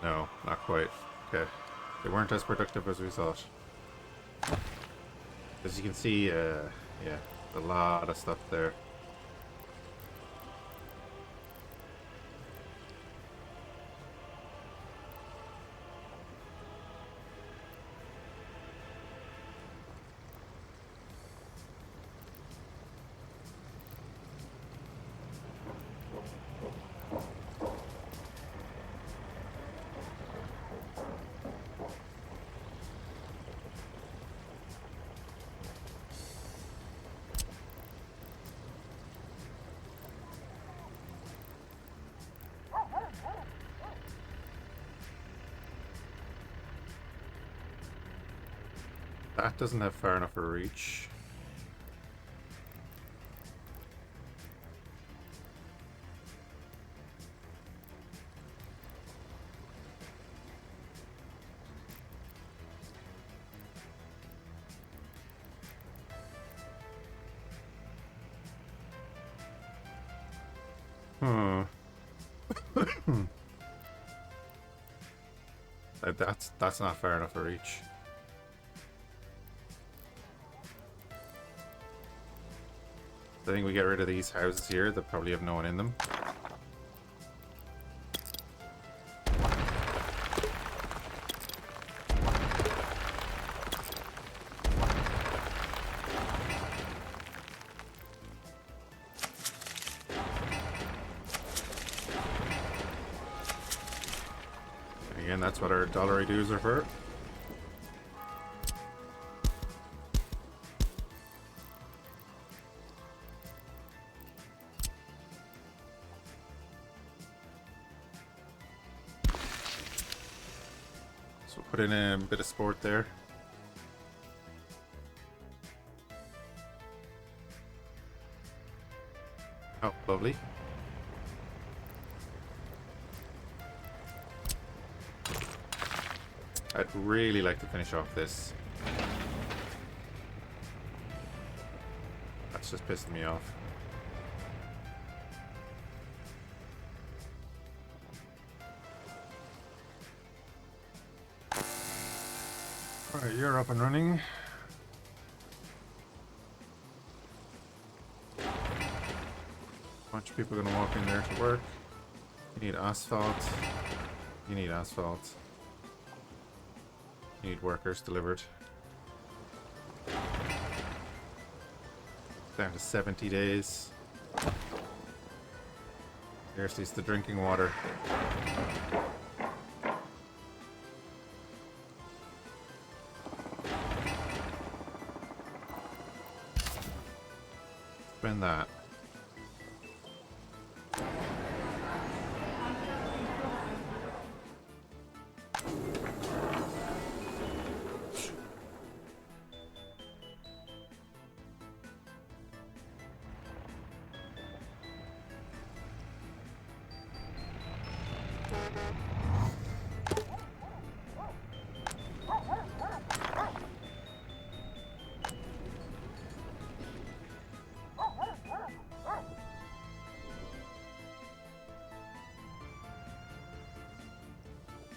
No, not quite. Okay. They weren't as productive as we thought. As you can see, yeah, a lot of stuff there. That doesn't have far enough a reach. Hmm. That's not far enough to reach. I think we get rid of these houses here that probably have no one in them. Again, that's what our dollary dues are for. So put in a bit of sport there. Oh, lovely. I'd really like to finish off this. That's just pissing me off. Alright, you're up and running. A bunch of people are going to walk in there to work. You need asphalt. You need asphalt. You need workers delivered. Down to 70 days. Seriously, it's the drinking water. Spend that.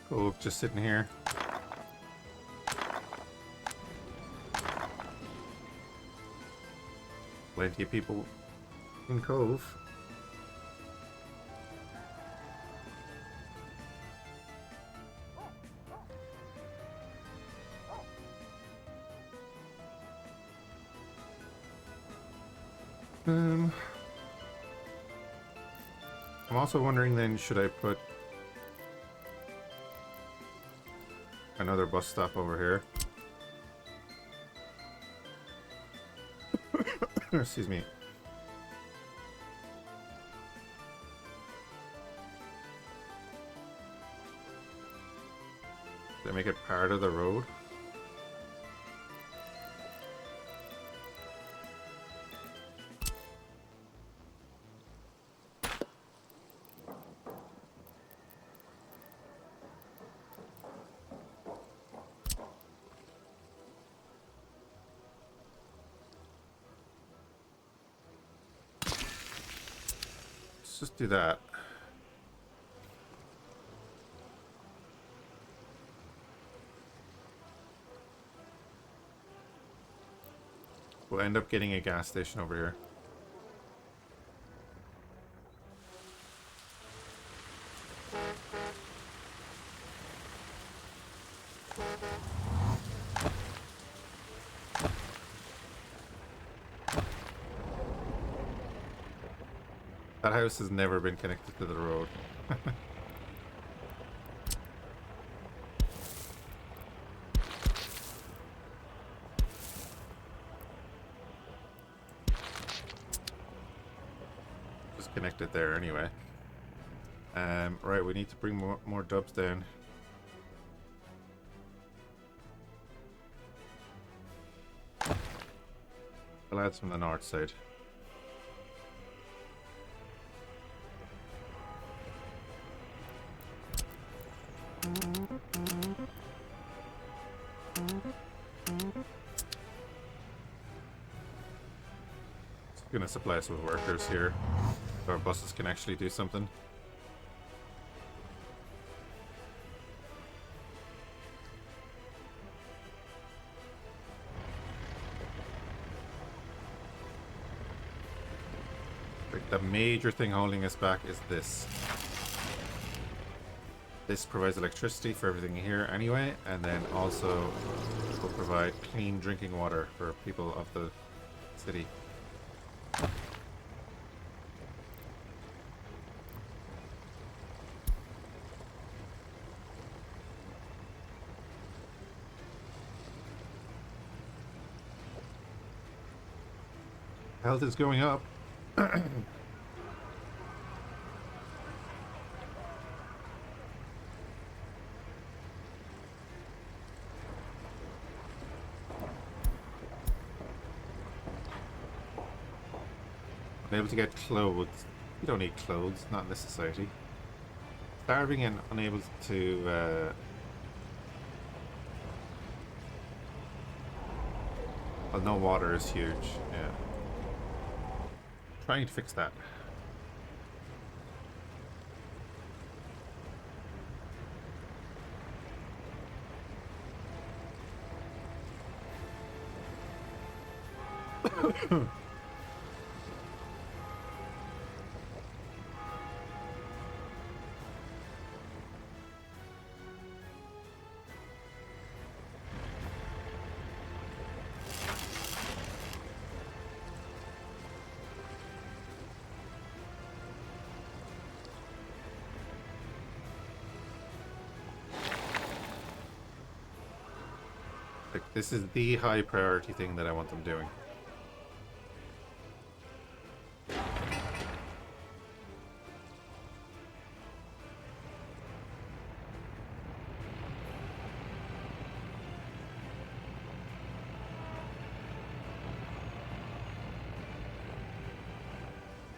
Cove just sitting here. Plenty of people in Cove. I'm also wondering then, should I put another bus stop over here? Excuse me. Did I make it part of the road? Just do that. We'll end up getting a gas station over here. That house has never been connected to the road. Just connected there anyway. Right, we need to bring more dubs down. The lads from the north side. Gonna supply us with workers here. So our buses can actually do something. Like the major thing holding us back is this. This provides electricity for everything here anyway, and then also will provide clean drinking water for people of the city. Health is going up. Unable to get clothes. You don't need clothes, not in this society. Starving and unable to well, no water is huge, yeah. Trying to fix that. Like, this is the high priority thing that I want them doing.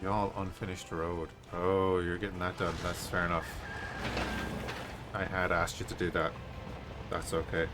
Y'all unfinished road. Oh, you're getting that done. That's fair enough. I had asked you to do that. That's okay.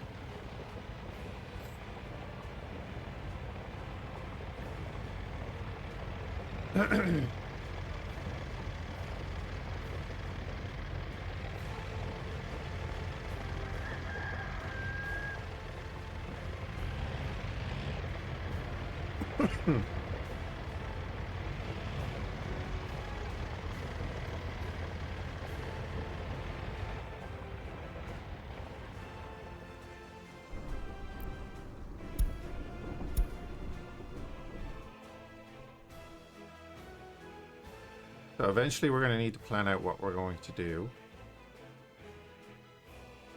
So eventually we're going to need to plan out what we're going to do.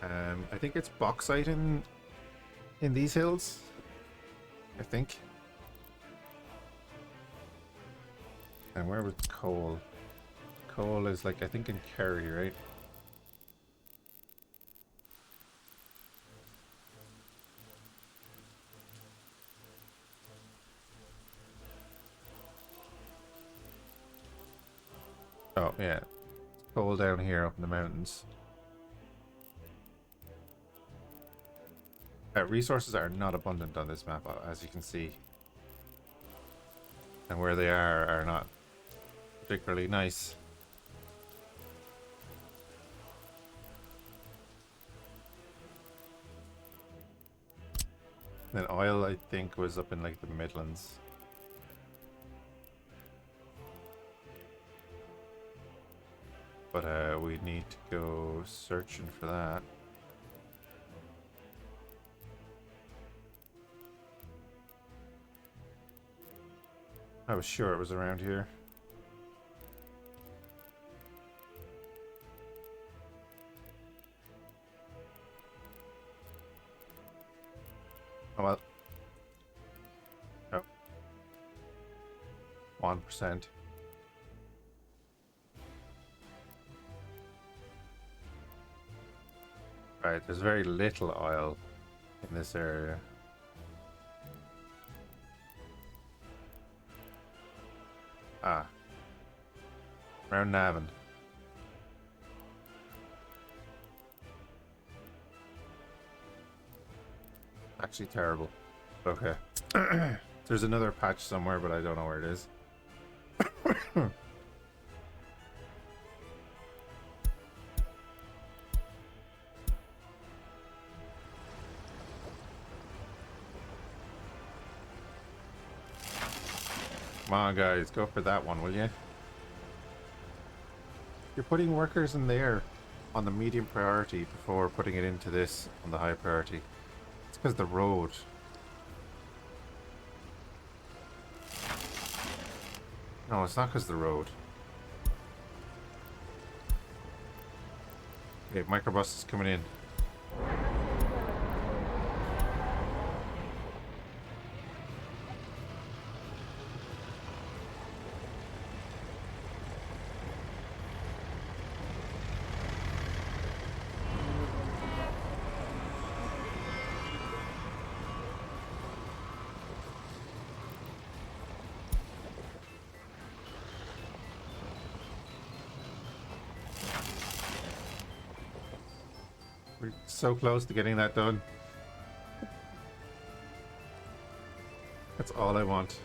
I think it's bauxite in these hills. I think. And where was coal? Coal is like, I think in Kerry, right? Oh, yeah. Coal down here up in the mountains. Resources are not abundant on this map, as you can see. And where they are not particularly nice. Then oil, I think, was up in like the Midlands. But we need to go searching for that. I was sure it was around here. Oh well. Oh. 1%. Right, there's very little oil in this area. Ah. Around Navan. Actually terrible. Okay. There's another patch somewhere, but I don't know where it is. Come on, guys, go for that one, will you? You're putting workers in there on the medium priority before putting it into this on the high priority. It's because the road. No, it's not because the road. Okay, microbus is coming in. We're so close to getting that done. That's all I want.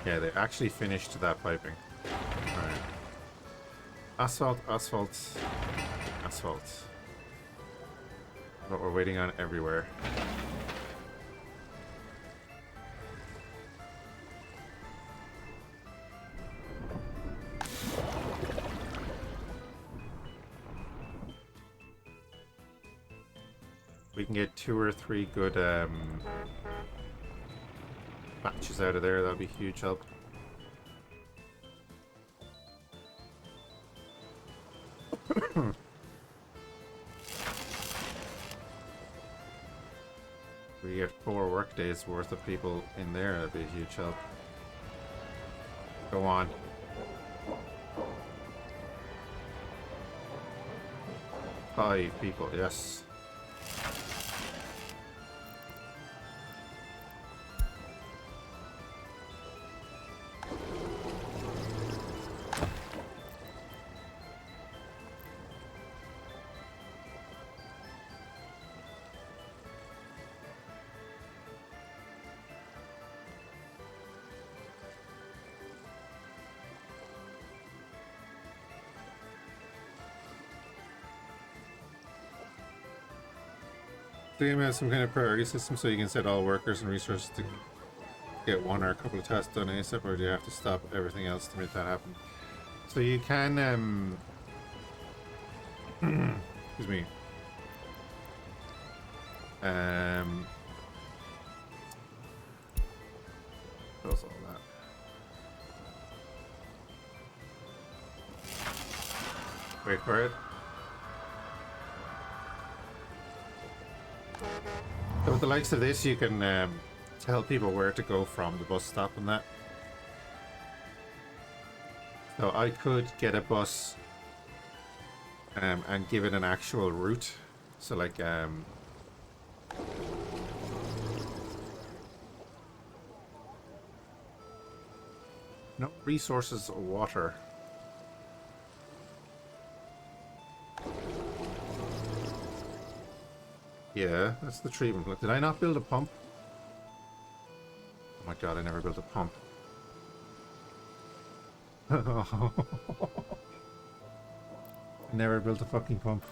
Yeah, they actually finished that piping. Alright. Asphalt, asphalt, asphalt. What we're waiting on everywhere. We can get 2 or 3 good batches out of there. That'll be a huge help. We get 4 work days worth of people in there. That'd be a huge help. Go on. Five people, yes. Do you have some kind of priority system so you can set all workers and resources to get one or a couple of tasks done ASAP, or do you have to stop everything else to make that happen? So you can, excuse me, close all that. Wait for it. So with the likes of this, you can tell people where to go from the bus stop and that. So I could get a bus and give it an actual route. So like no resources or water. Yeah, that's the treatment plant. Did I not build a pump? Oh my god, I never built a pump. I never built a fucking pump.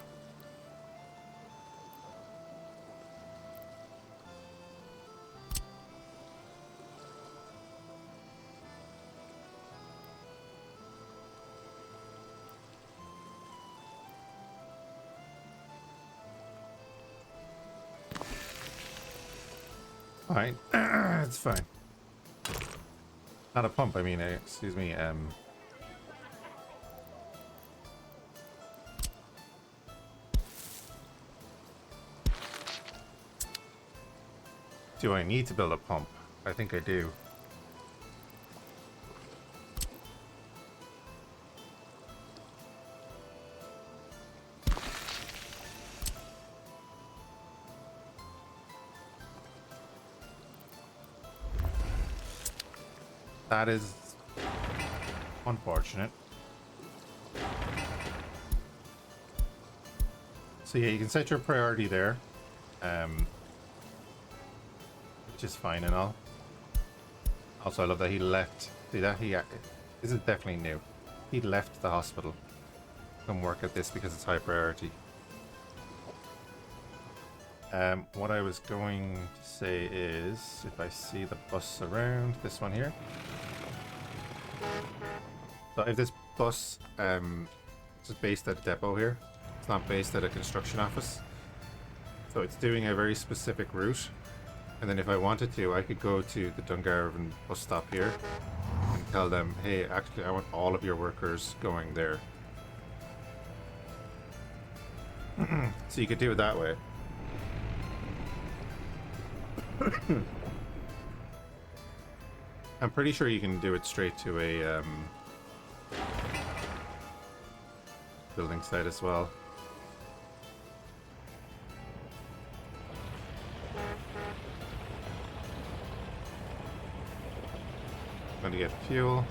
Fine. It's fine. Not a pump, I mean, excuse me, do I need to build a pump? I think I do. That is unfortunate. So yeah, you can set your priority there, which is fine and all. Also, I love that he left. See that? This is definitely new. He left the hospital. Come work at this because it's high priority. What I was going to say is, if I see the bus around, this one here. So if this bus is based at a depot here, it's not based at a construction office. So it's doing a very specific route. And then if I wanted to, I could go to the Dungarvan bus stop here and tell them, hey, actually I want all of your workers going there. So you could do it that way. I'm pretty sure you can do it straight to a building site as well. I'm going to get fuel.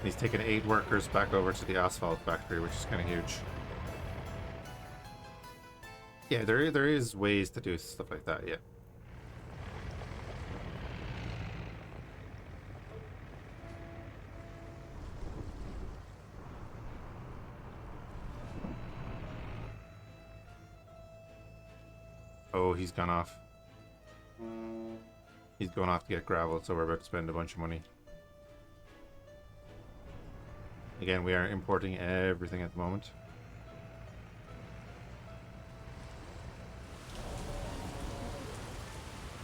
He's taken 8 workers back over to the asphalt factory, which is kind of huge. Yeah, there is ways to do stuff like that, yeah. Oh, he's gone off. He's going off to get gravel, so we're about to spend a bunch of money. Again, we are importing everything at the moment.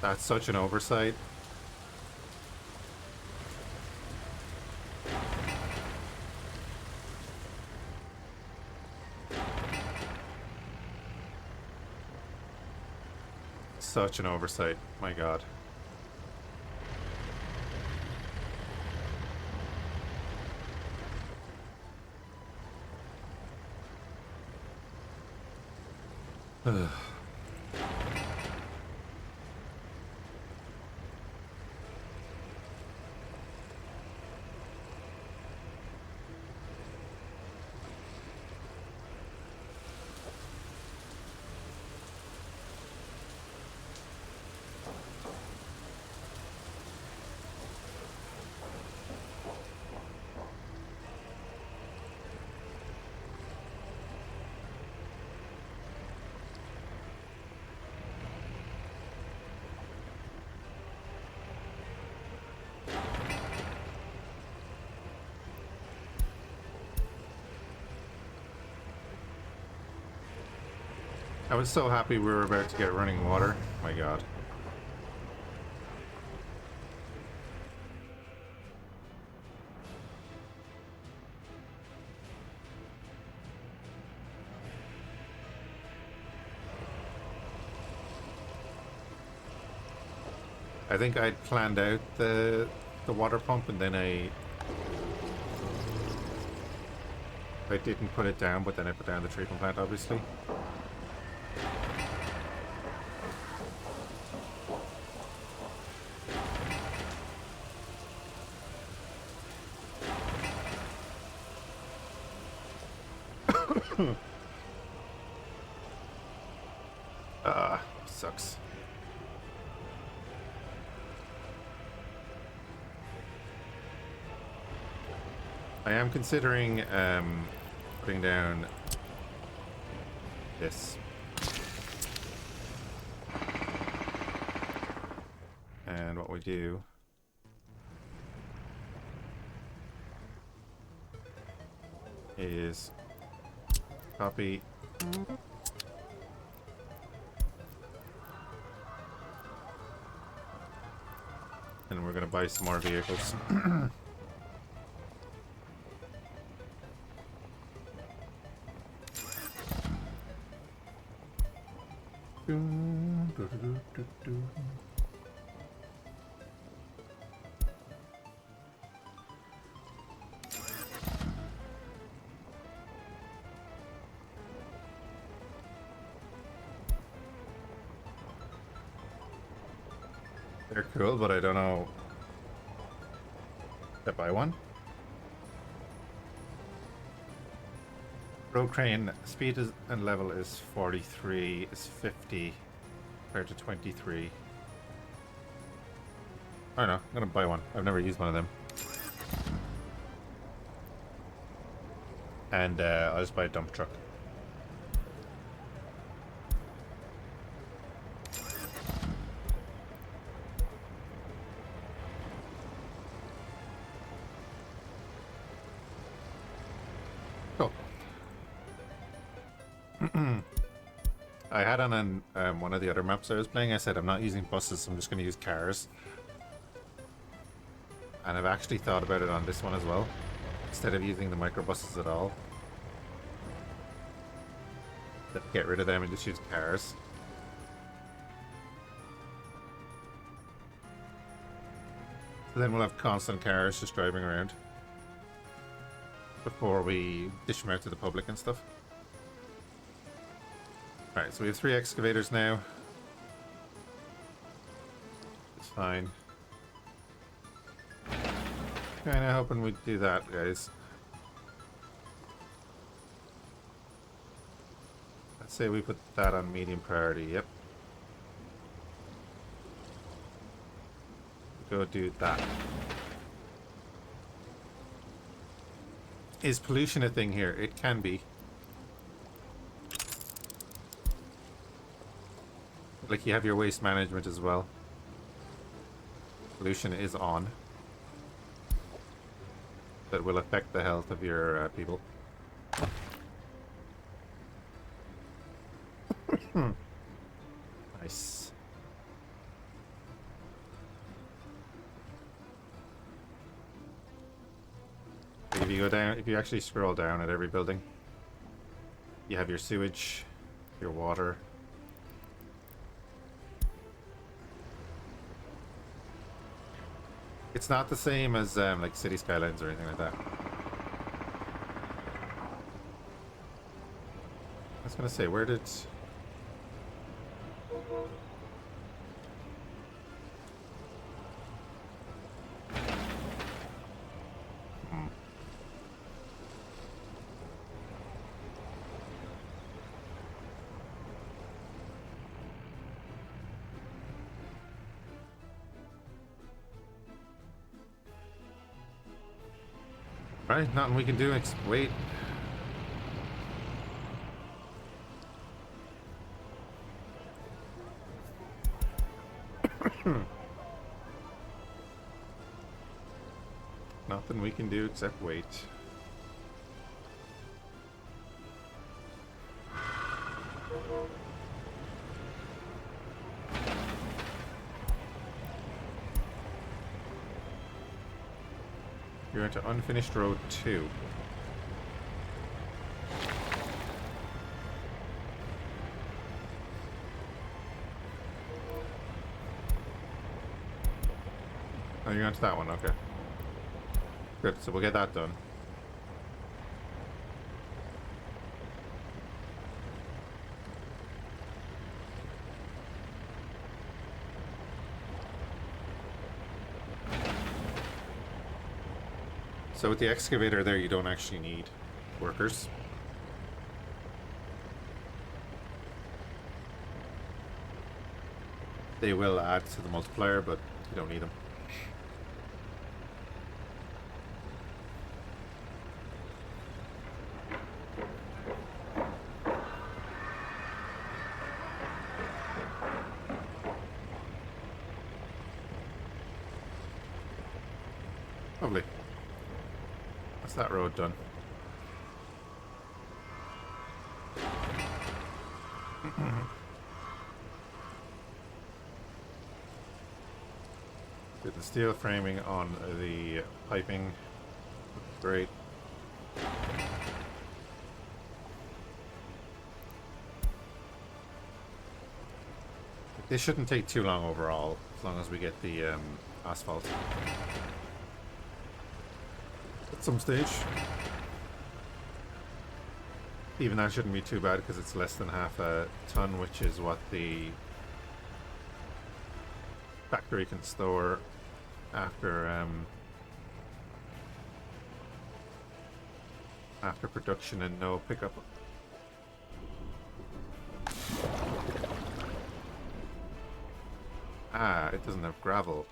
That's such an oversight. Such an oversight, my god. Ugh. I was so happy we were about to get running water. My god. I think I'd planned out the water pump and then I didn't put it down, but then I put down the treatment plant, obviously. Sucks. I am considering putting down this. And what we do is copy and we're gonna buy some more vehicles. They're cool, but I don't know. Should I buy one? Road crane speed and level is 43, is 50 compared to 23. I don't know. I'm gonna buy one. I've never used one of them. And I'll just buy a dump truck. Cool. I had on one of the other maps I was playing, I said I'm not using buses, so I'm just going to use cars. And I've actually thought about it on this one as well. Instead of using the microbuses at all. Get rid of them and just use cars. So then we'll have constant cars just driving around. Before we dish them out to the public and stuff. Alright, so we have 3 excavators now. It's fine. Kinda hoping we'd do that, guys. Let's say we put that on medium priority, yep. Go do that. Is pollution a thing here? It can be. Like, you have your waste management as well. Pollution is on. That will affect the health of your people. Nice. If you go down, if you actually scroll down at every building, you have your sewage, your water. It's not the same as like city skylines or anything like that. I was gonna say, where did... Right, nothing we can do except wait. Nothing we can do except wait. You're into unfinished road 2. Oh, you're onto that one, okay. Good, so we'll get that done. So with the excavator there, you don't actually need workers. They will add to the multiplier, but you don't need them. Lovely. That's that road done. Did the steel framing on the piping. Great. This shouldn't take too long overall, as long as we get the asphalt. At some stage. Even that shouldn't be too bad because it's less than half a ton, which is what the factory can store after after production and no pickup. Ah, it doesn't have gravel.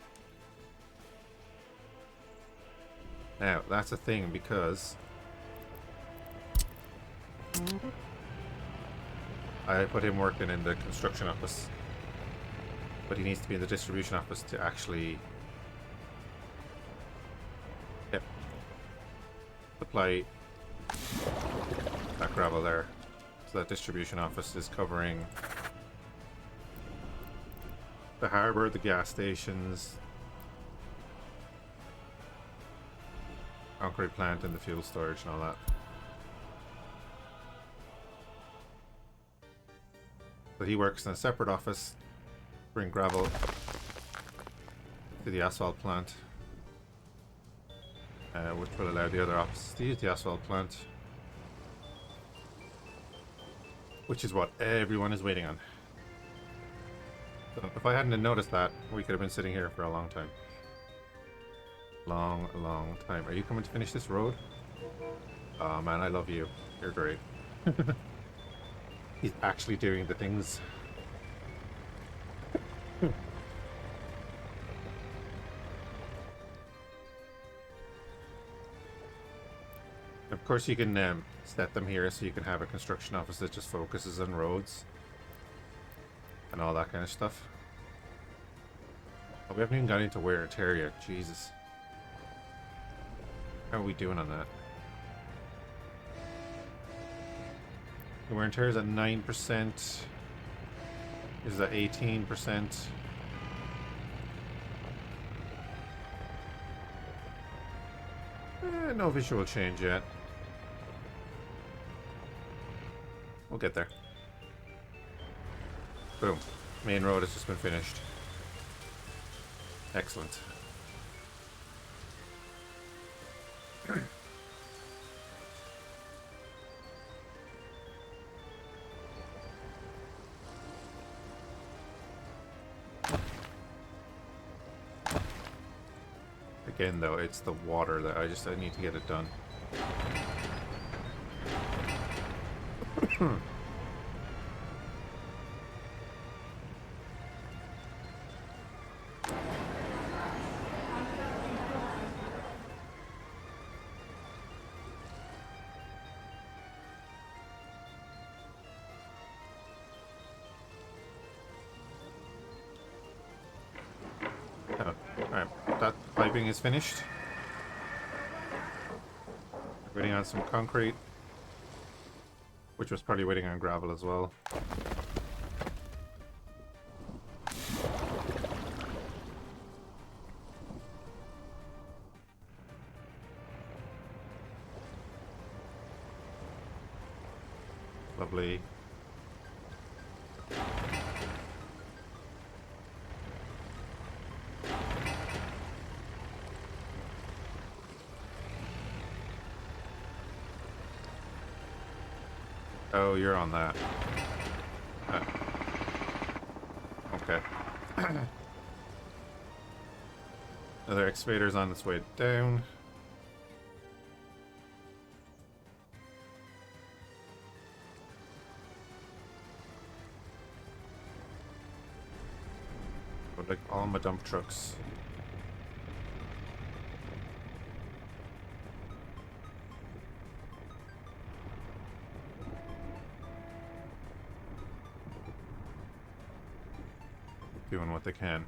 Now, that's a thing because I put him working in the construction office, but he needs to be in the distribution office to actually supply that gravel there. So that distribution office is covering the harbour, the gas stations, concrete plant, and the fuel storage and all that. So he works in a separate office, bring gravel to the asphalt plant, which will allow the other offices to use the asphalt plant, which is what everyone is waiting on. So if I hadn't noticed that, we could have been sitting here for a long time. Long time. Are you coming to finish this road? Oh man, I love you. You're great. He's actually doing the things. Of course you can set them here so you can have a construction office that just focuses on roads and all that kind of stuff. Oh, we haven't even got into wear and tear yet. Jesus. How are we doing on that? The wear and tear is at 9%. This is at 18%. No visual change yet. We'll get there. Boom. Main road has just been finished. Excellent. Again, though, it's the water that I need to get it done. Piping is finished. Waiting on some concrete, which was probably waiting on gravel as well. Lovely. Oh, you're on that. Okay. Another excavator's on its way down. But like all my dump trucks. Doing what they can.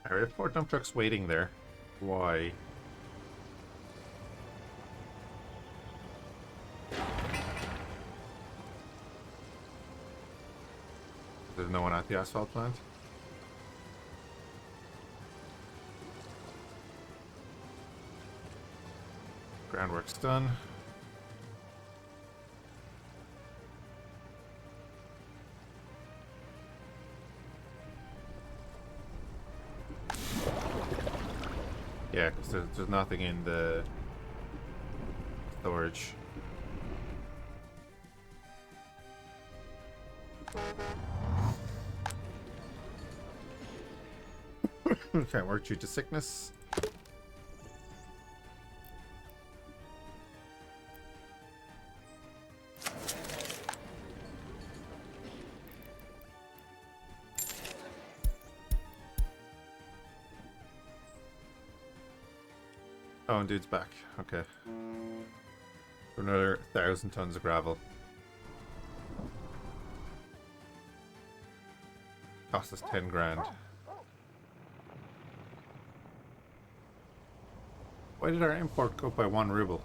Alright, 4 dump trucks waiting there. Why? There's no one at the asphalt plant? Groundwork's done. Yeah, because there's nothing in the storage. Can't work due to sickness. Oh, and dude's back. Okay. For another 1,000 tons of gravel. Cost us 10 grand. Why did our import go up by 1 ruble?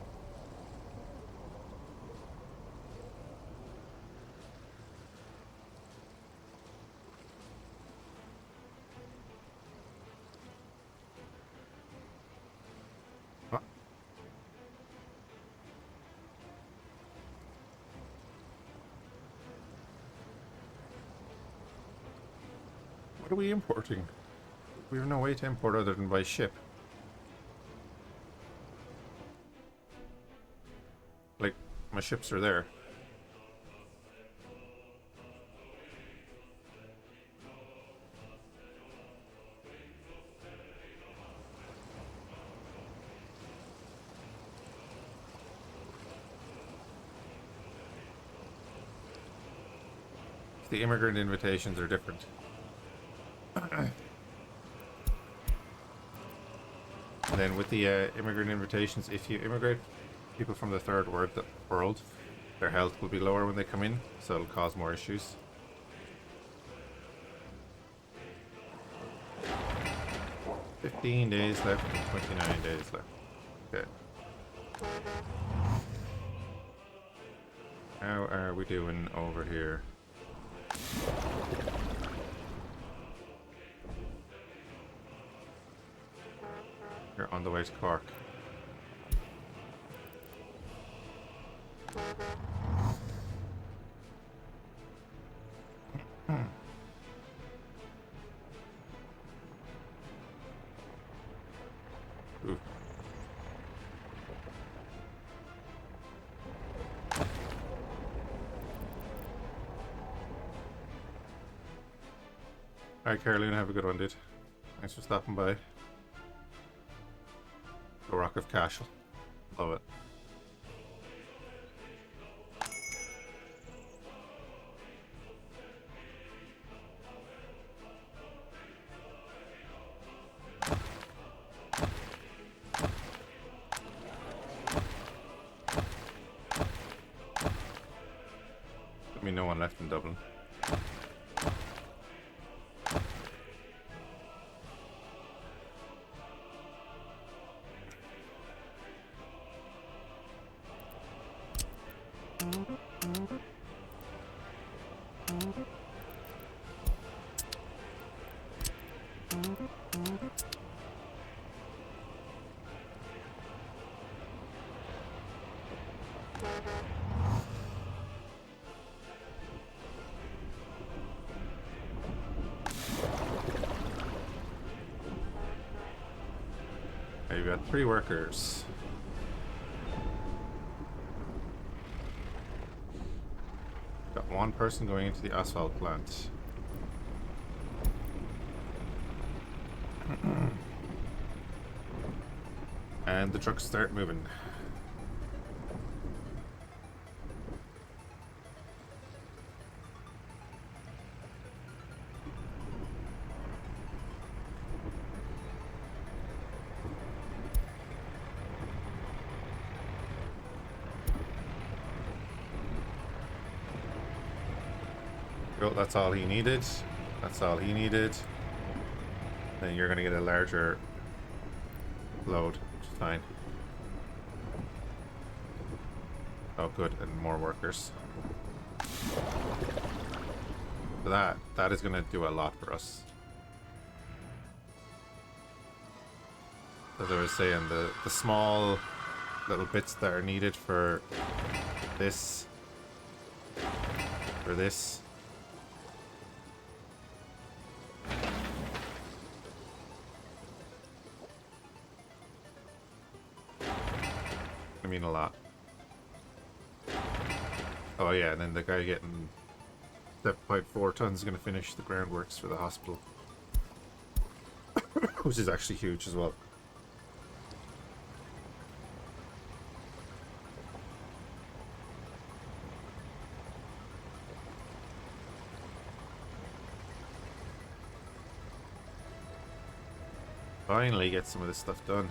What? What are we importing? We have no way to import other than by ship. Like, my ships are there. The immigrant invitations are different. And then with the immigrant invitations, if you immigrate people from the third world, their health will be lower when they come in, so it'll cause more issues. "15 days left and 29 days left." Okay. How are we doing over here? You're on the way to Cork. Ooh. Alright, Carolina, have a good one, dude. Thanks for stopping by. The Rock of Cashel. Love it. I mean, no one left in Dublin. You've got 3 workers. Got 1 person going into the asphalt plant. And the trucks start moving. Cool, that's all he needed. That's all he needed. Then you're gonna get a larger load, which is fine. Oh, good, and more workers. So that is gonna do a lot for us. As I was saying, the small little bits that are needed for this, I mean a lot. Oh yeah, and then the guy getting 7.4 tons is going to finish the groundworks for the hospital. Which is actually huge as well. Finally get some of this stuff done.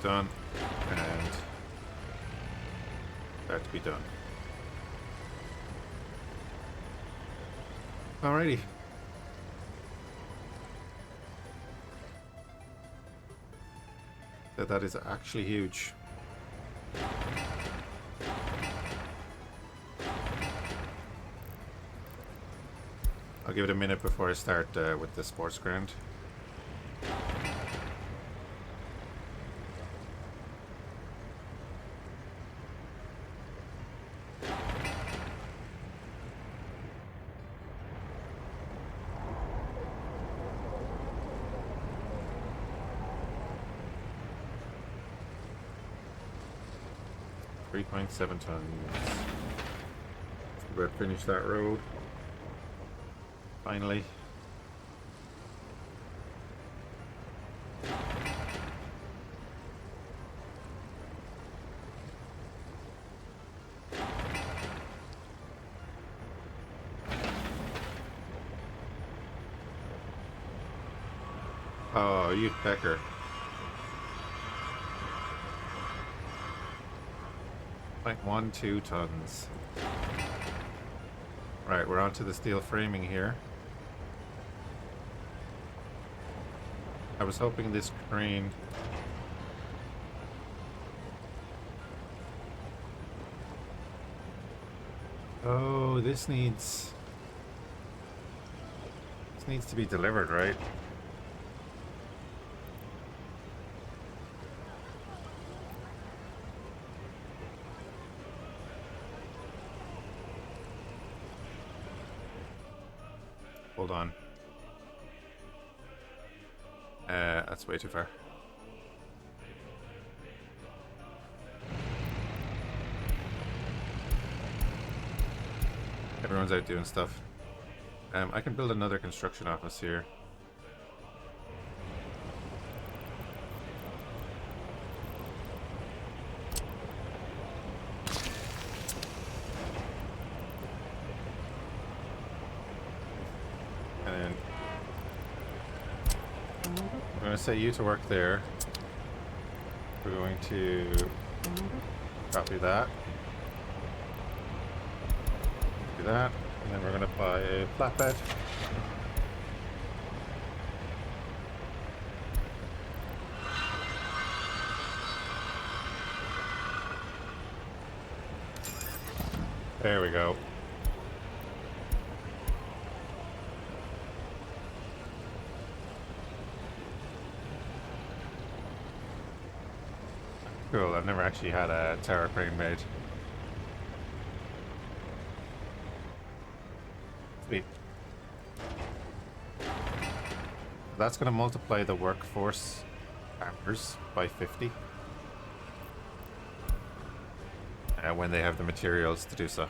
done, and that to be done. Alrighty. That is actually huge. I'll give it a minute before I start with the sports ground. .7 tons. We'll finish that road. Finally. Oh, you pecker. Like 1-2 tons. Right, we're onto the steel framing here. I was hoping this crane oh, this needs to be delivered, right? Hold on. That's way too far. Everyone's out doing stuff. I can build another construction office here. I'm going to set you to work there. We're going to copy that. Do that. And then we're going to buy a flatbed. There we go. Cool, I've never actually had a tower crane made. Sweet. That's going to multiply the workforce hours by 50. When they have the materials to do so.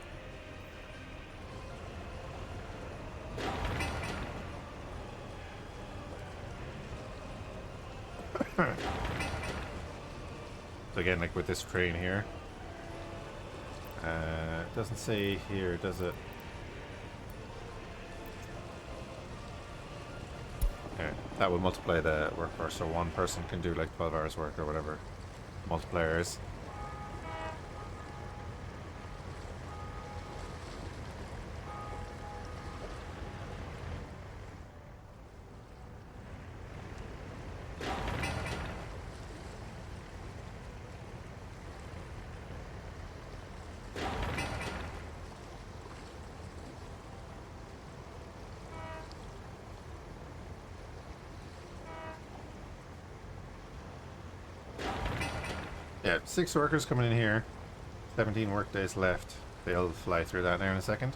So again, like with this train here, it doesn't say here, does it? Okay, that will multiply the workforce, so one person can do like 12 hours work or whatever multiplier is. Yeah, 6 workers coming in here, 17 work days left. They'll fly through that now in a second.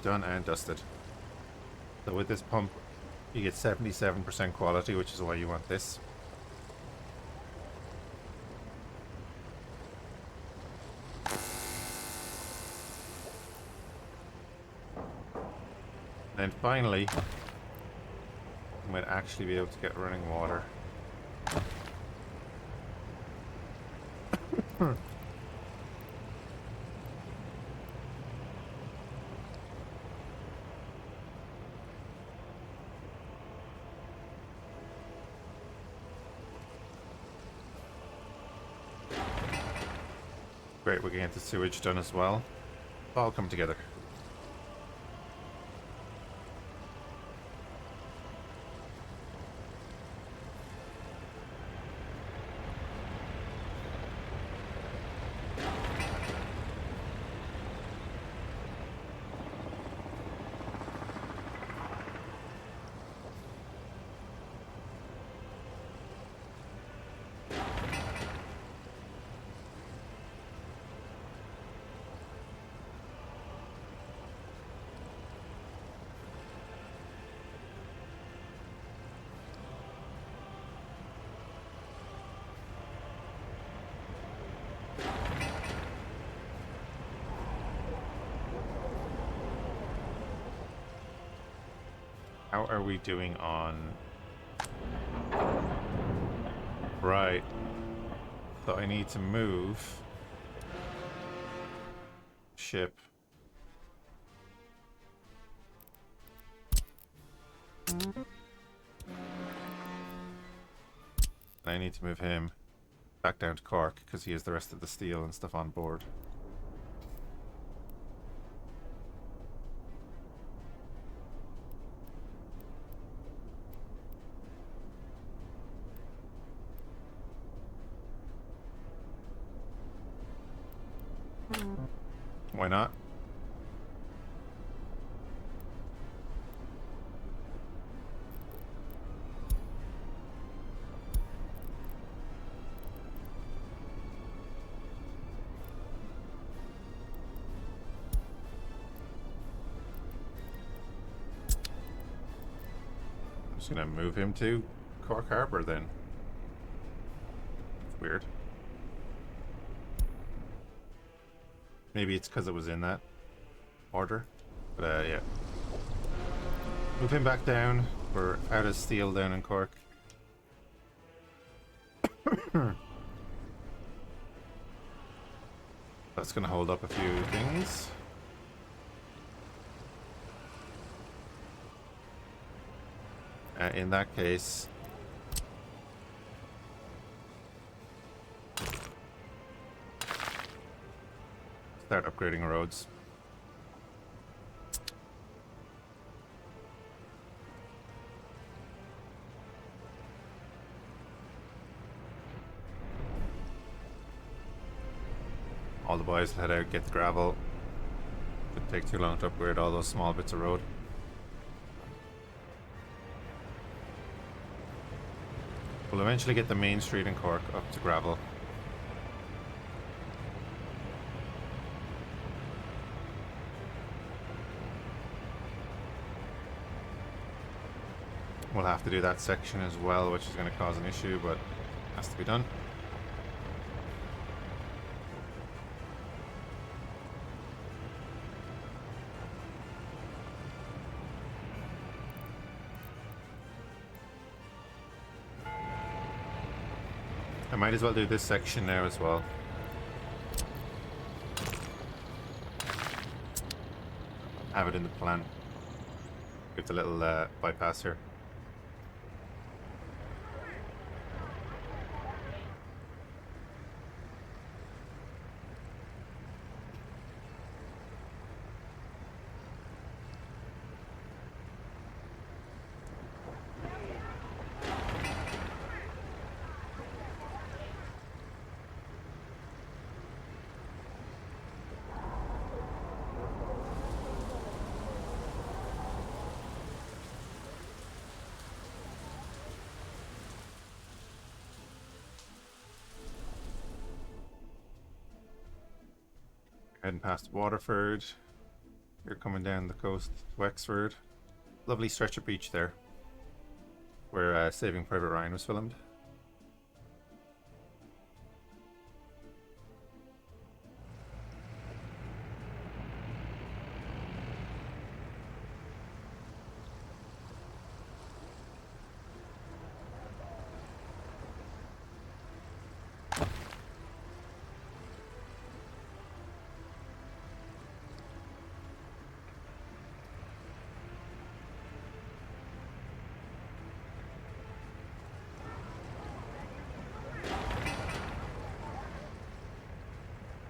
Done and dusted. So with this pump, you get 77% quality, which is why you want this. And finally, I might actually be able to get running water. Great, we can get the sewage done as well. All come together. How are we doing on... Right. So I need to move... ship. And I need to move him back down to Cork, because he has the rest of the steel and stuff on board. Why not? I'm just gonna move him to Cork Harbour then. It's weird. Maybe it's because it was in that order. But yeah. Move him back down. We're out of steel down in Cork. That's going to hold up a few things. In that case... start upgrading roads. All the boys head out, get the gravel. Shouldn't take too long to upgrade all those small bits of road. We'll eventually get the main street in Cork up to gravel. We'll have to do that section as well, which is going to cause an issue, but has to be done. I might as well do this section now as well. Have it in the plan. Get the little bypass here. Heading past Waterford. You're coming down the coast to Wexford. Lovely stretch of beach there, where Saving Private Ryan was filmed.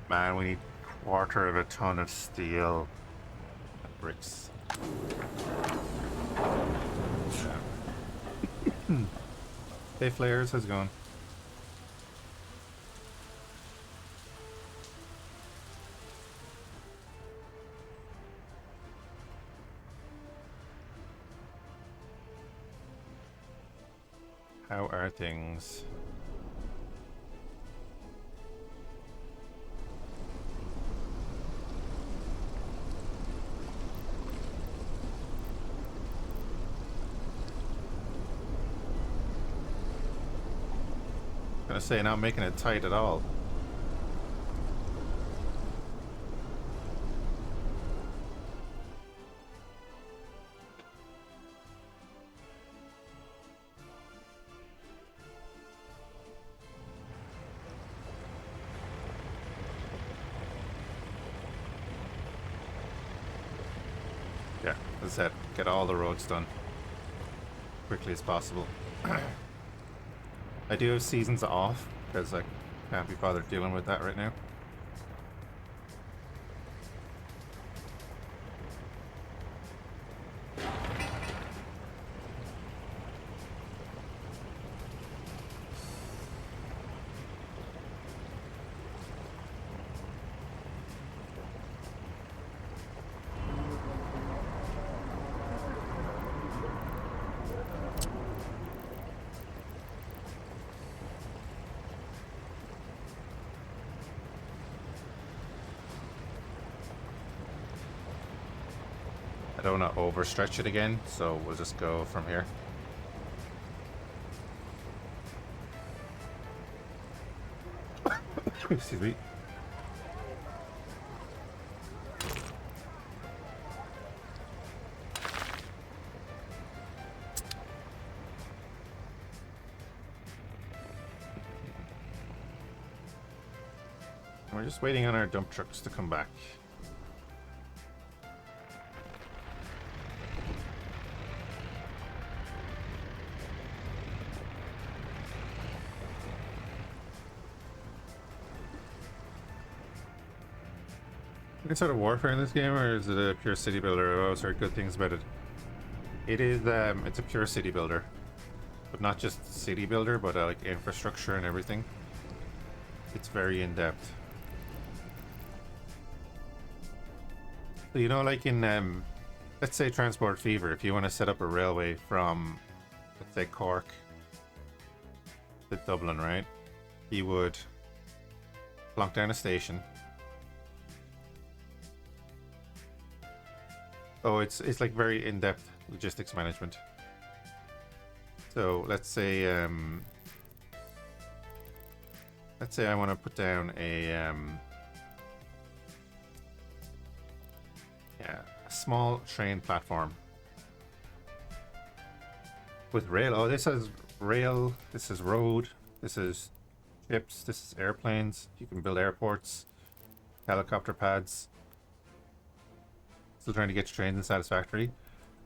Man, we need quarter of a ton of steel and bricks. Hey Flares, how's it going? How are things? Gonna say, not making it tight at all. Yeah, as I said, get all the roads done quickly as possible. I do have seasons off because I can't be bothered dealing with that right now. I don't want to overstretch it again, so we'll just go from here. Excuse me. We're just waiting on our dump trucks to come back. Any sort of warfare in this game, or is it a pure city builder? I've always heard good things about it. It is, it's a pure city builder. But not just city builder, but like infrastructure and everything. It's very in-depth. So, you know, like in, let's say Transport Fever, if you want to set up a railway from, let's say Cork to Dublin, right? You would plonk down a station. Oh, it's like very in-depth logistics management. So let's say I want to put down a small train platform with rail. Oh, this is rail. This is road. This is ships. This is airplanes. You can build airports, helicopter pads. Still trying to get your trains in Satisfactory.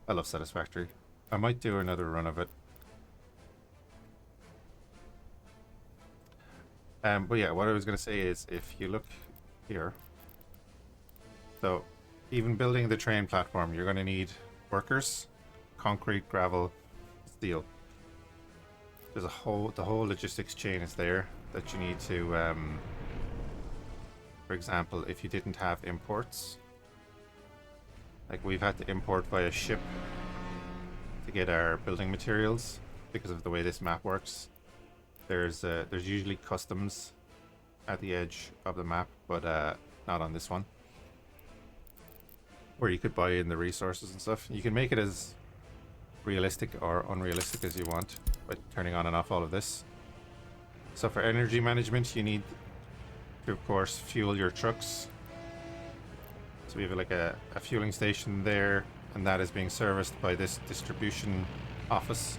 I love Satisfactory. I might do another run of it. But yeah, what I was going to say is, if you look here, so even building the train platform, you're going to need workers, concrete, gravel, steel. There's the whole logistics chain is there that you need to, for example, if you didn't have imports, like we've had to import via ship to get our building materials because of the way this map works. There's usually customs at the edge of the map, but not on this one, where you could buy in the resources and stuff. You can make it as realistic or unrealistic as you want by turning on and off all of this. So for energy management, you need to, of course, fuel your trucks. So we have like a fueling station there, and that is being serviced by this distribution office.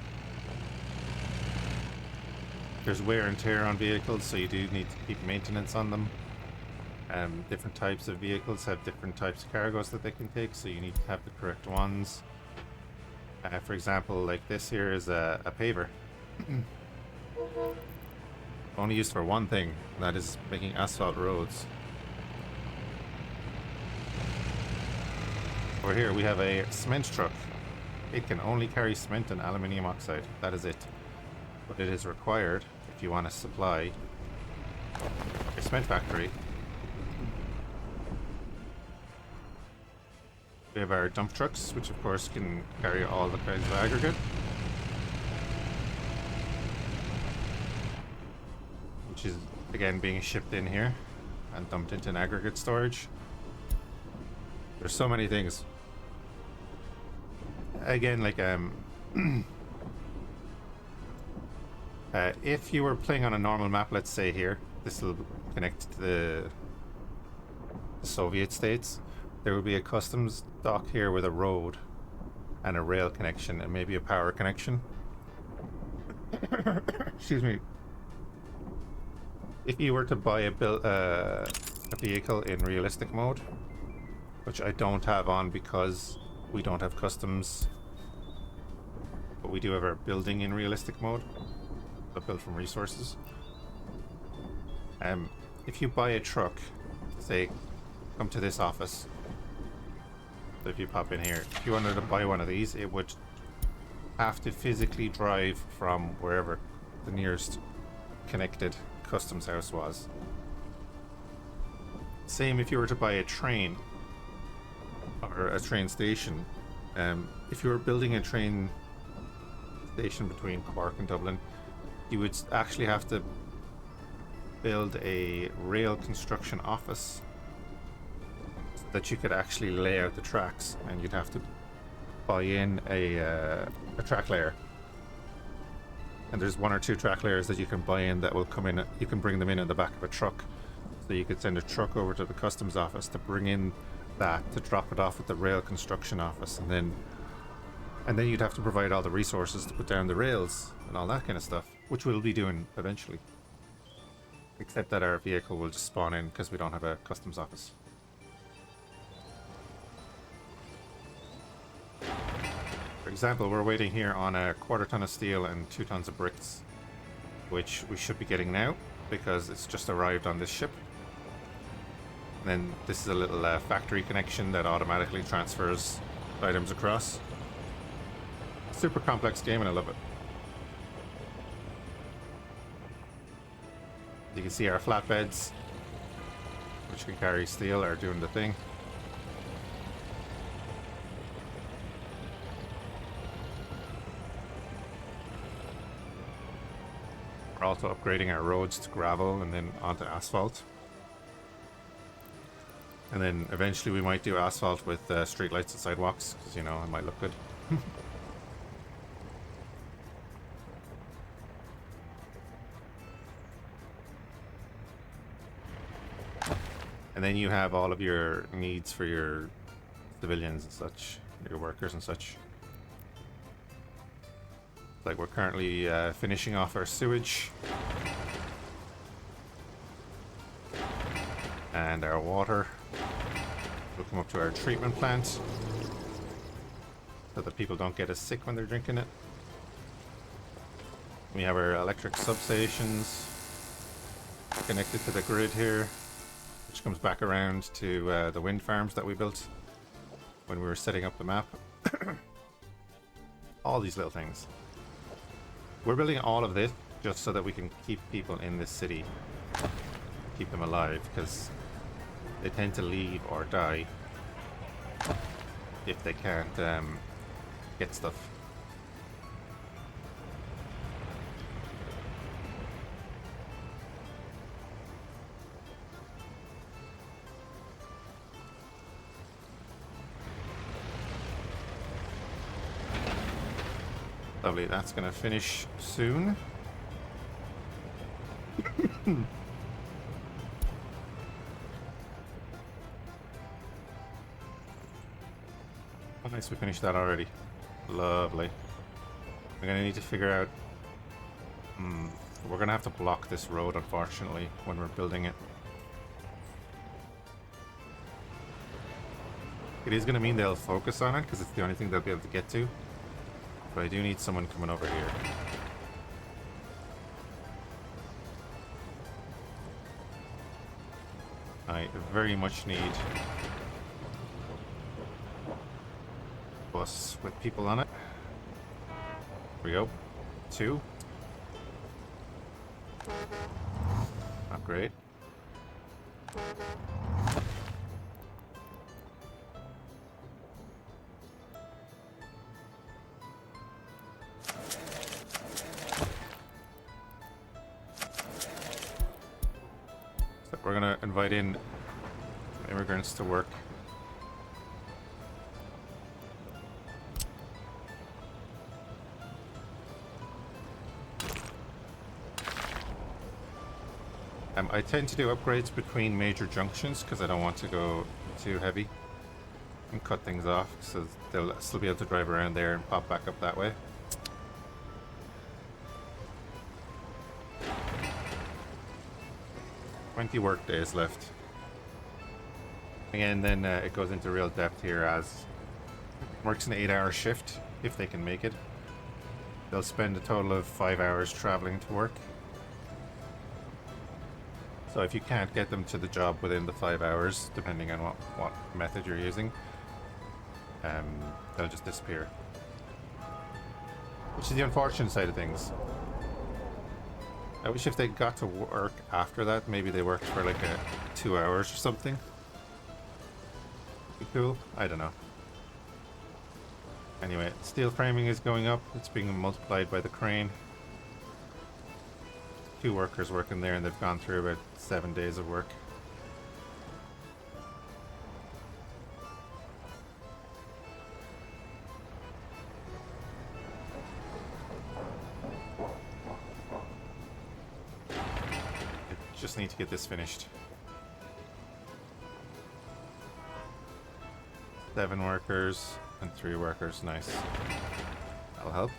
There's wear and tear on vehicles, so you do need to keep maintenance on them. Different types of vehicles have different types of cargoes that they can take, so you need to have the correct ones. For example, like this here is a paver. Only used for one thing, and that is making asphalt roads. Over here we have a cement truck. It can only carry cement and aluminium oxide. That is it. But it is required if you want to supply your cement factory. We have our dump trucks, which of course can carry all the kinds of aggregate. Which is again being shipped in here and dumped into an aggregate storage. There's so many things. Again, like if you were playing on a normal map, let's say here, this will connect to the Soviet states. There would be a customs dock here with a road and a rail connection and maybe a power connection. Excuse me. If you were to buy a vehicle in realistic mode, which I don't have on because we don't have customs, but we do have our building in realistic mode, but built from resources. If you buy a truck, say, come to this office. So if you pop in here, if you wanted to buy one of these, it would have to physically drive from wherever the nearest connected customs house was. Same if you were to buy a train or a train station. If you were building a train station between Cork and Dublin, you would actually have to build a rail construction office so that you could actually lay out the tracks, and you'd have to buy in a track layer. And there's one or two track layers that you can buy in that will come in. You can bring them in the back of a truck, so you could send a truck over to the customs office to bring in that, to drop it off at the rail construction office, and then you'd have to provide all the resources to put down the rails and all that kind of stuff, which we'll be doing eventually. Except that our vehicle will just spawn in because we don't have a customs office. For example, we're waiting here on a 1/4 ton of steel and 2 tons of bricks, which we should be getting now because it's just arrived on this ship. And then this is a little factory connection that automatically transfers items across. Super complex game and I love it. You can see our flatbeds, which can carry steel, are doing the thing. We're also upgrading our roads to gravel and then onto asphalt. And then eventually we might do asphalt with streetlights and sidewalks, because, you know, it might look good. And then you have all of your needs for your civilians and such, your workers and such. Like we're currently finishing off our sewage and our water. We'll come up to our treatment plant so that people don't get as sick when they're drinking it. We have our electric substations connected to the grid here, which comes back around to the wind farms that we built when we were setting up the map. All these little things. We're building all of this just so that we can keep people in this city, keep them alive, because they tend to leave or die if they can't get stuff. Lovely, that's going to finish soon. Oh, nice, we finished that already. Lovely. We're going to need to figure out... we're going to have to block this road, unfortunately, when we're building it. It is going to mean they'll focus on it, because it's the only thing they'll be able to get to. But I do need someone coming over here. I very much need bus with people on it. Here we go. 2. Not great. So we're gonna invite in immigrants to work. I tend to do upgrades between major junctions because I don't want to go too heavy and cut things off, so they'll still be able to drive around there and pop back up that way. "20 work days left." Again, then it goes into real depth here as works an 8-hour shift if they can make it. They'll spend a total of 5 hours traveling to work. So if you can't get them to the job within the 5 hours, depending on what method you're using, they'll just disappear. Which is the unfortunate side of things. I wish if they got to work after that, maybe they worked for like 2 hours or something. Be cool? I don't know. Anyway, steel framing is going up. It's being multiplied by the crane. 2 workers working there, and they've gone through about 7 days of work. I just need to get this finished. 7 workers and 3 workers. Nice. That'll help.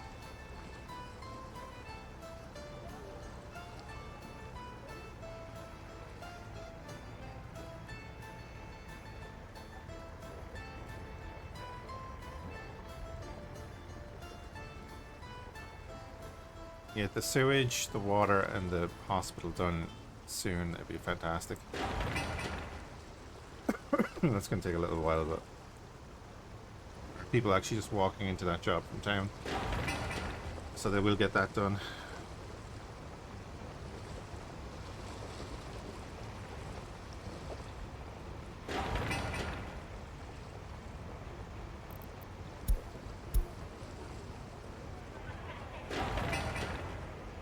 Yeah, the sewage, the water, and the hospital done soon. It'd be fantastic. That's going to take a little while, but people actually just walking into that job from town, so they will get that done.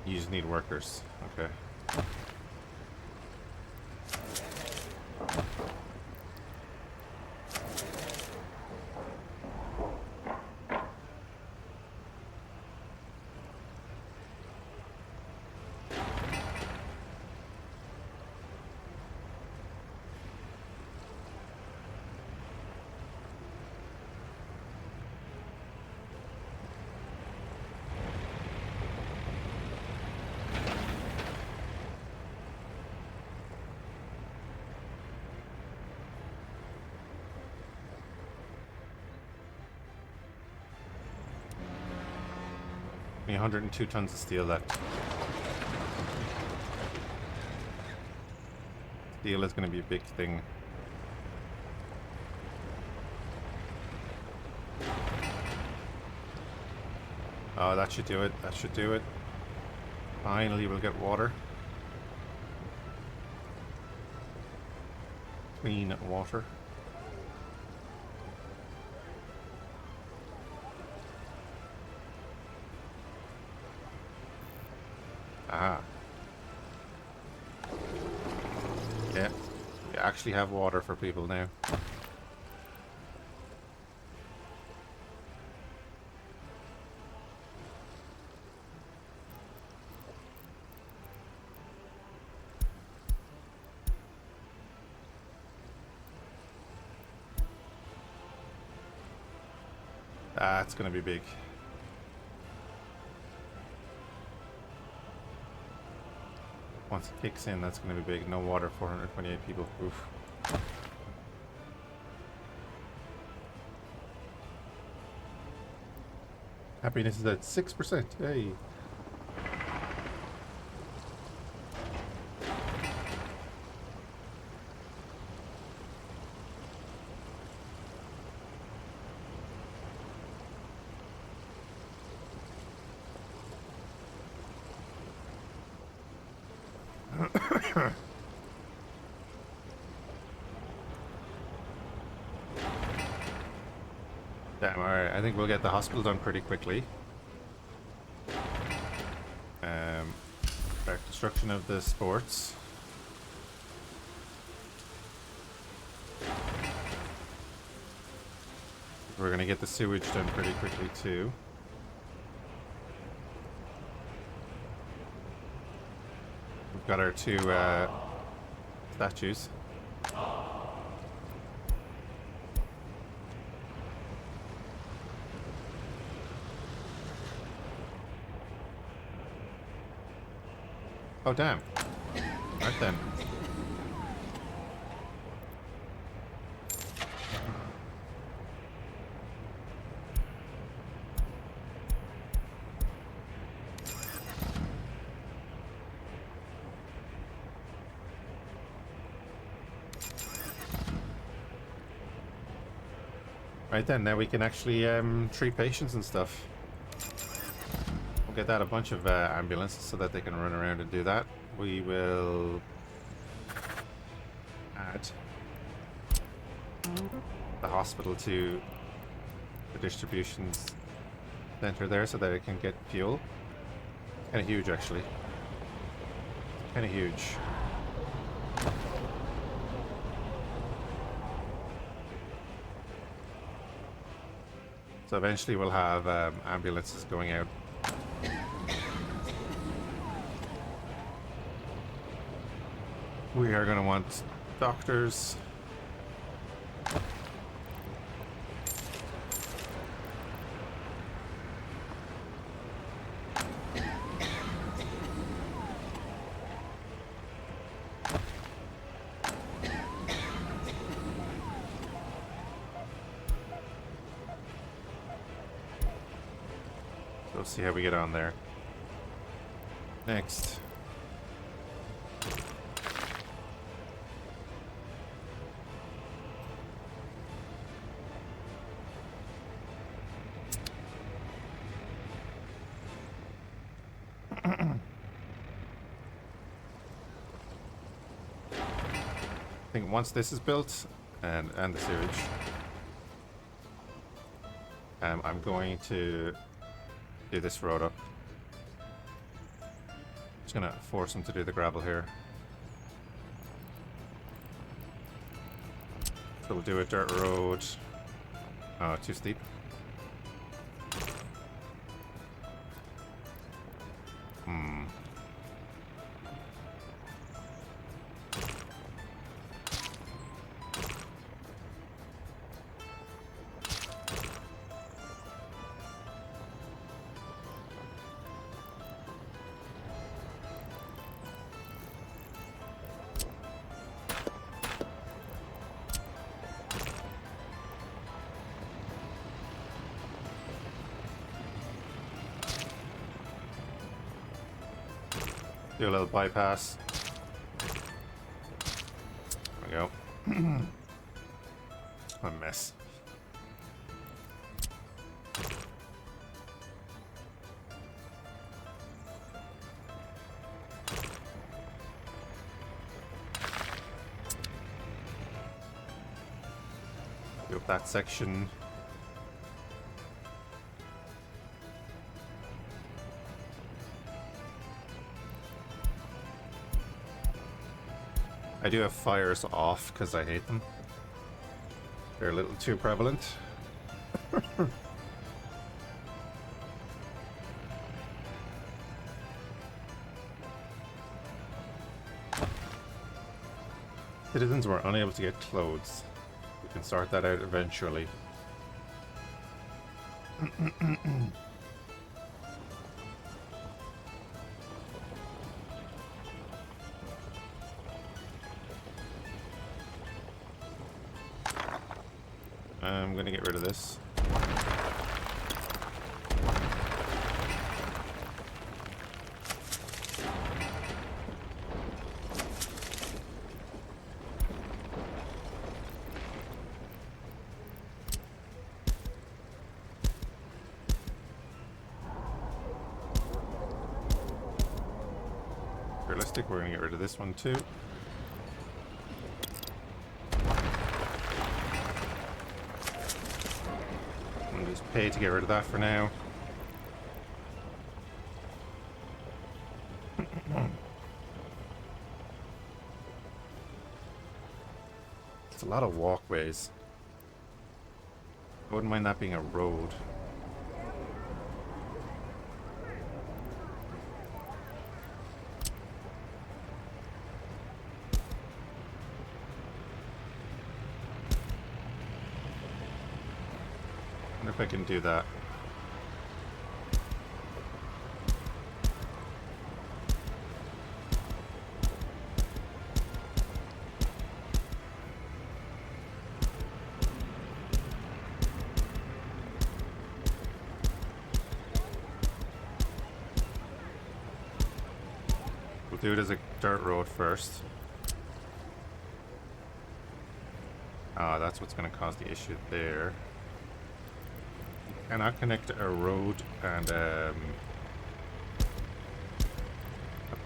You just need workers. Okay. Only 102 tons of steel left. Steel is going to be a big thing. Oh, that should do it. That should do it. Finally, we'll get water. Clean water. Ah. Yeah. We actually have water for people now. That's gonna be big. Once it kicks in, that's gonna be big. No water, 428 people. Oof. Happiness is at 6%. Hey. Damn, alright, I think we'll get the hospital done pretty quickly. Back destruction of the sports. We're gonna get the sewage done pretty quickly too. We've got our two statues. Oh damn. Right then. Right then, now we can actually treat patients and stuff. We'll get out a bunch of ambulances so that they can run around and do that. We will add the hospital to the distribution center there so that it can get fuel. Kind of huge, actually. Kind of huge. So eventually we'll have ambulances going out. We are going to want doctors. We'll see how we get on there. Next. I think once this is built and the sewage, I'm going to do this road up. Just gonna force him to do the gravel here. So we'll do a dirt road. Oh, too steep. Do a little bypass. There we go. A mess. Do up that section. I do have fires off because I hate them. They're a little too prevalent. Citizens were unable to get clothes. We can sort that out eventually. I'm gonna get rid of this. Fantastic. We're going to get rid of this one too. We'll just pay to get rid of that for now. It's a lot of walkways. I wouldn't mind that being a road. I wonder if I can do that. We'll do it as a dirt road first. Ah, that's what's going to cause the issue there. Cannot connect a road and a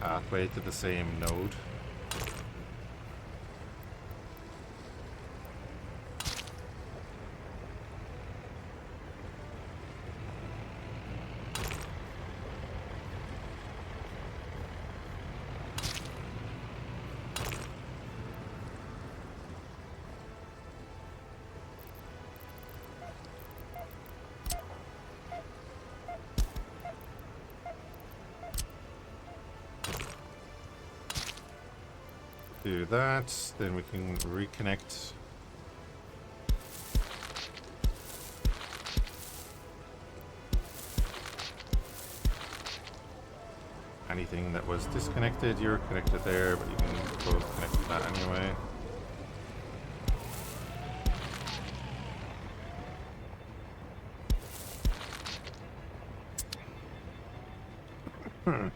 pathway to the same node. Do that, then we can reconnect. Anything that was disconnected, you're connected there, but you can both connect to that anyway.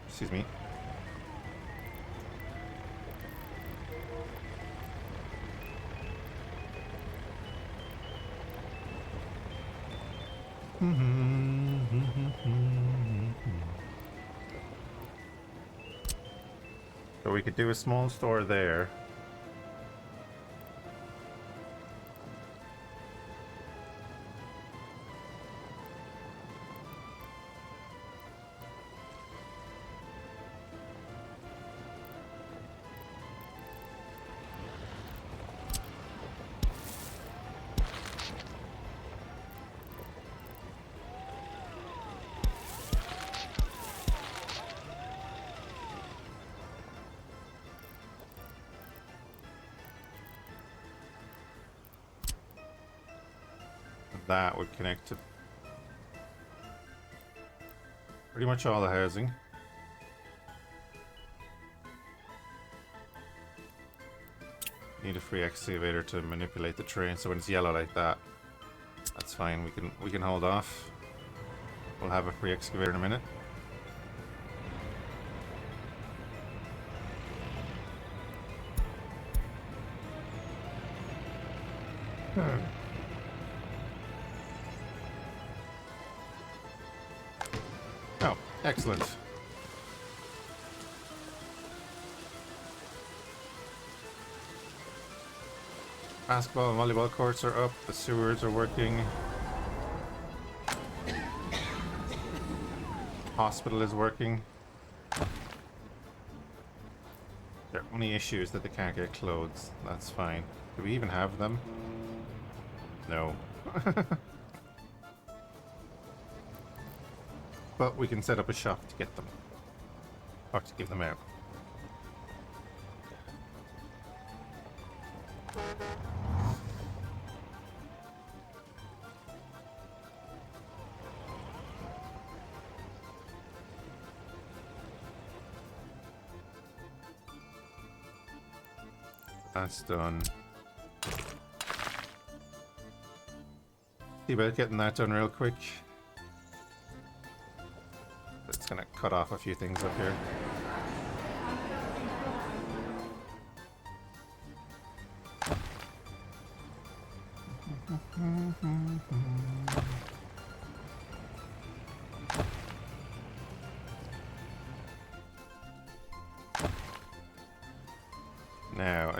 Excuse me. So we could do a small store there. That would connect to pretty much all the housing. Need a free excavator to manipulate the terrain, so when it's yellow like that, that's fine. We can hold off. We'll have a free excavator in a minute. Oh, excellent. Basketball and volleyball courts are up. The sewers are working. Hospital is working. Their only issue is that they can't get clothes. That's fine. Do we even have them? No. But we can set up a shop to get them. Or to give them out. That's done. See about getting that done real quick. It's gonna cut off a few things up here.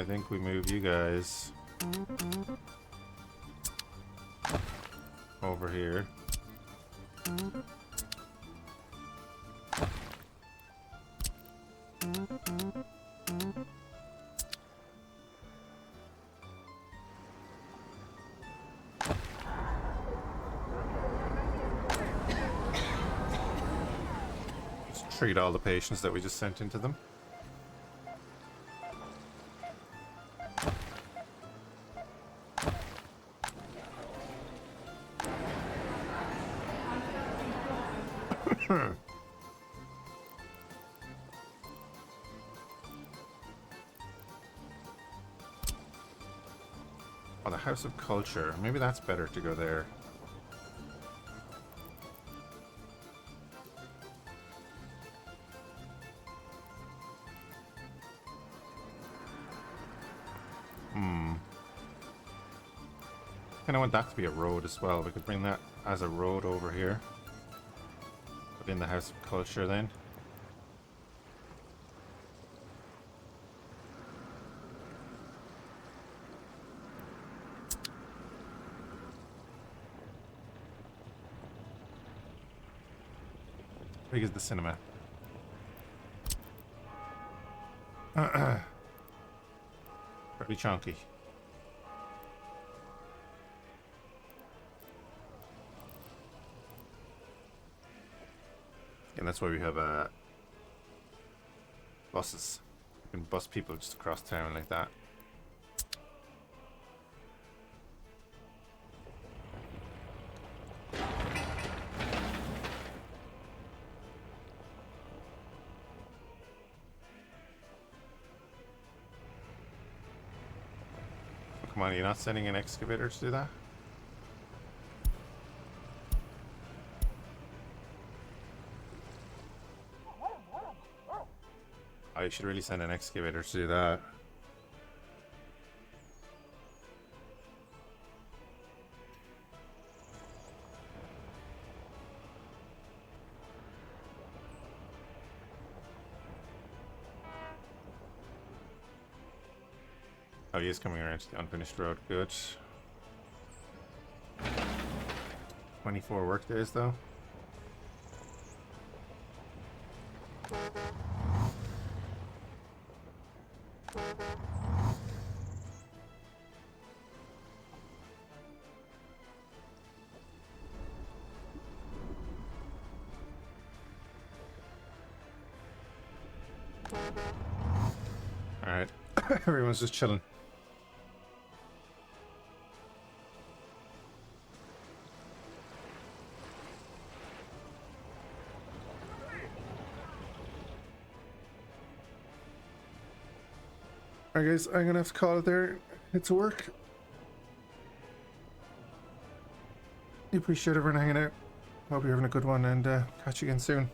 I think we move you guys over here. Just treat all the patients that we just sent into them. Oh, the House of Culture. Maybe that's better to go there. Kind of want that to be a road as well. We could bring that as a road over here. Put in the House of Culture then. How big is the cinema? Pretty chunky. And that's why we have buses. You can bus people just across town like that. Come on, you're not sending an excavator to do that? Oh, you should really send an excavator to do that. Oh, he is coming around to the unfinished road. Good. 24 work days, though. Alright. Everyone's just chilling. Alright guys, I'm gonna have to call it there. It's work. I appreciate everyone hanging out. Hope you're having a good one, and catch you again soon.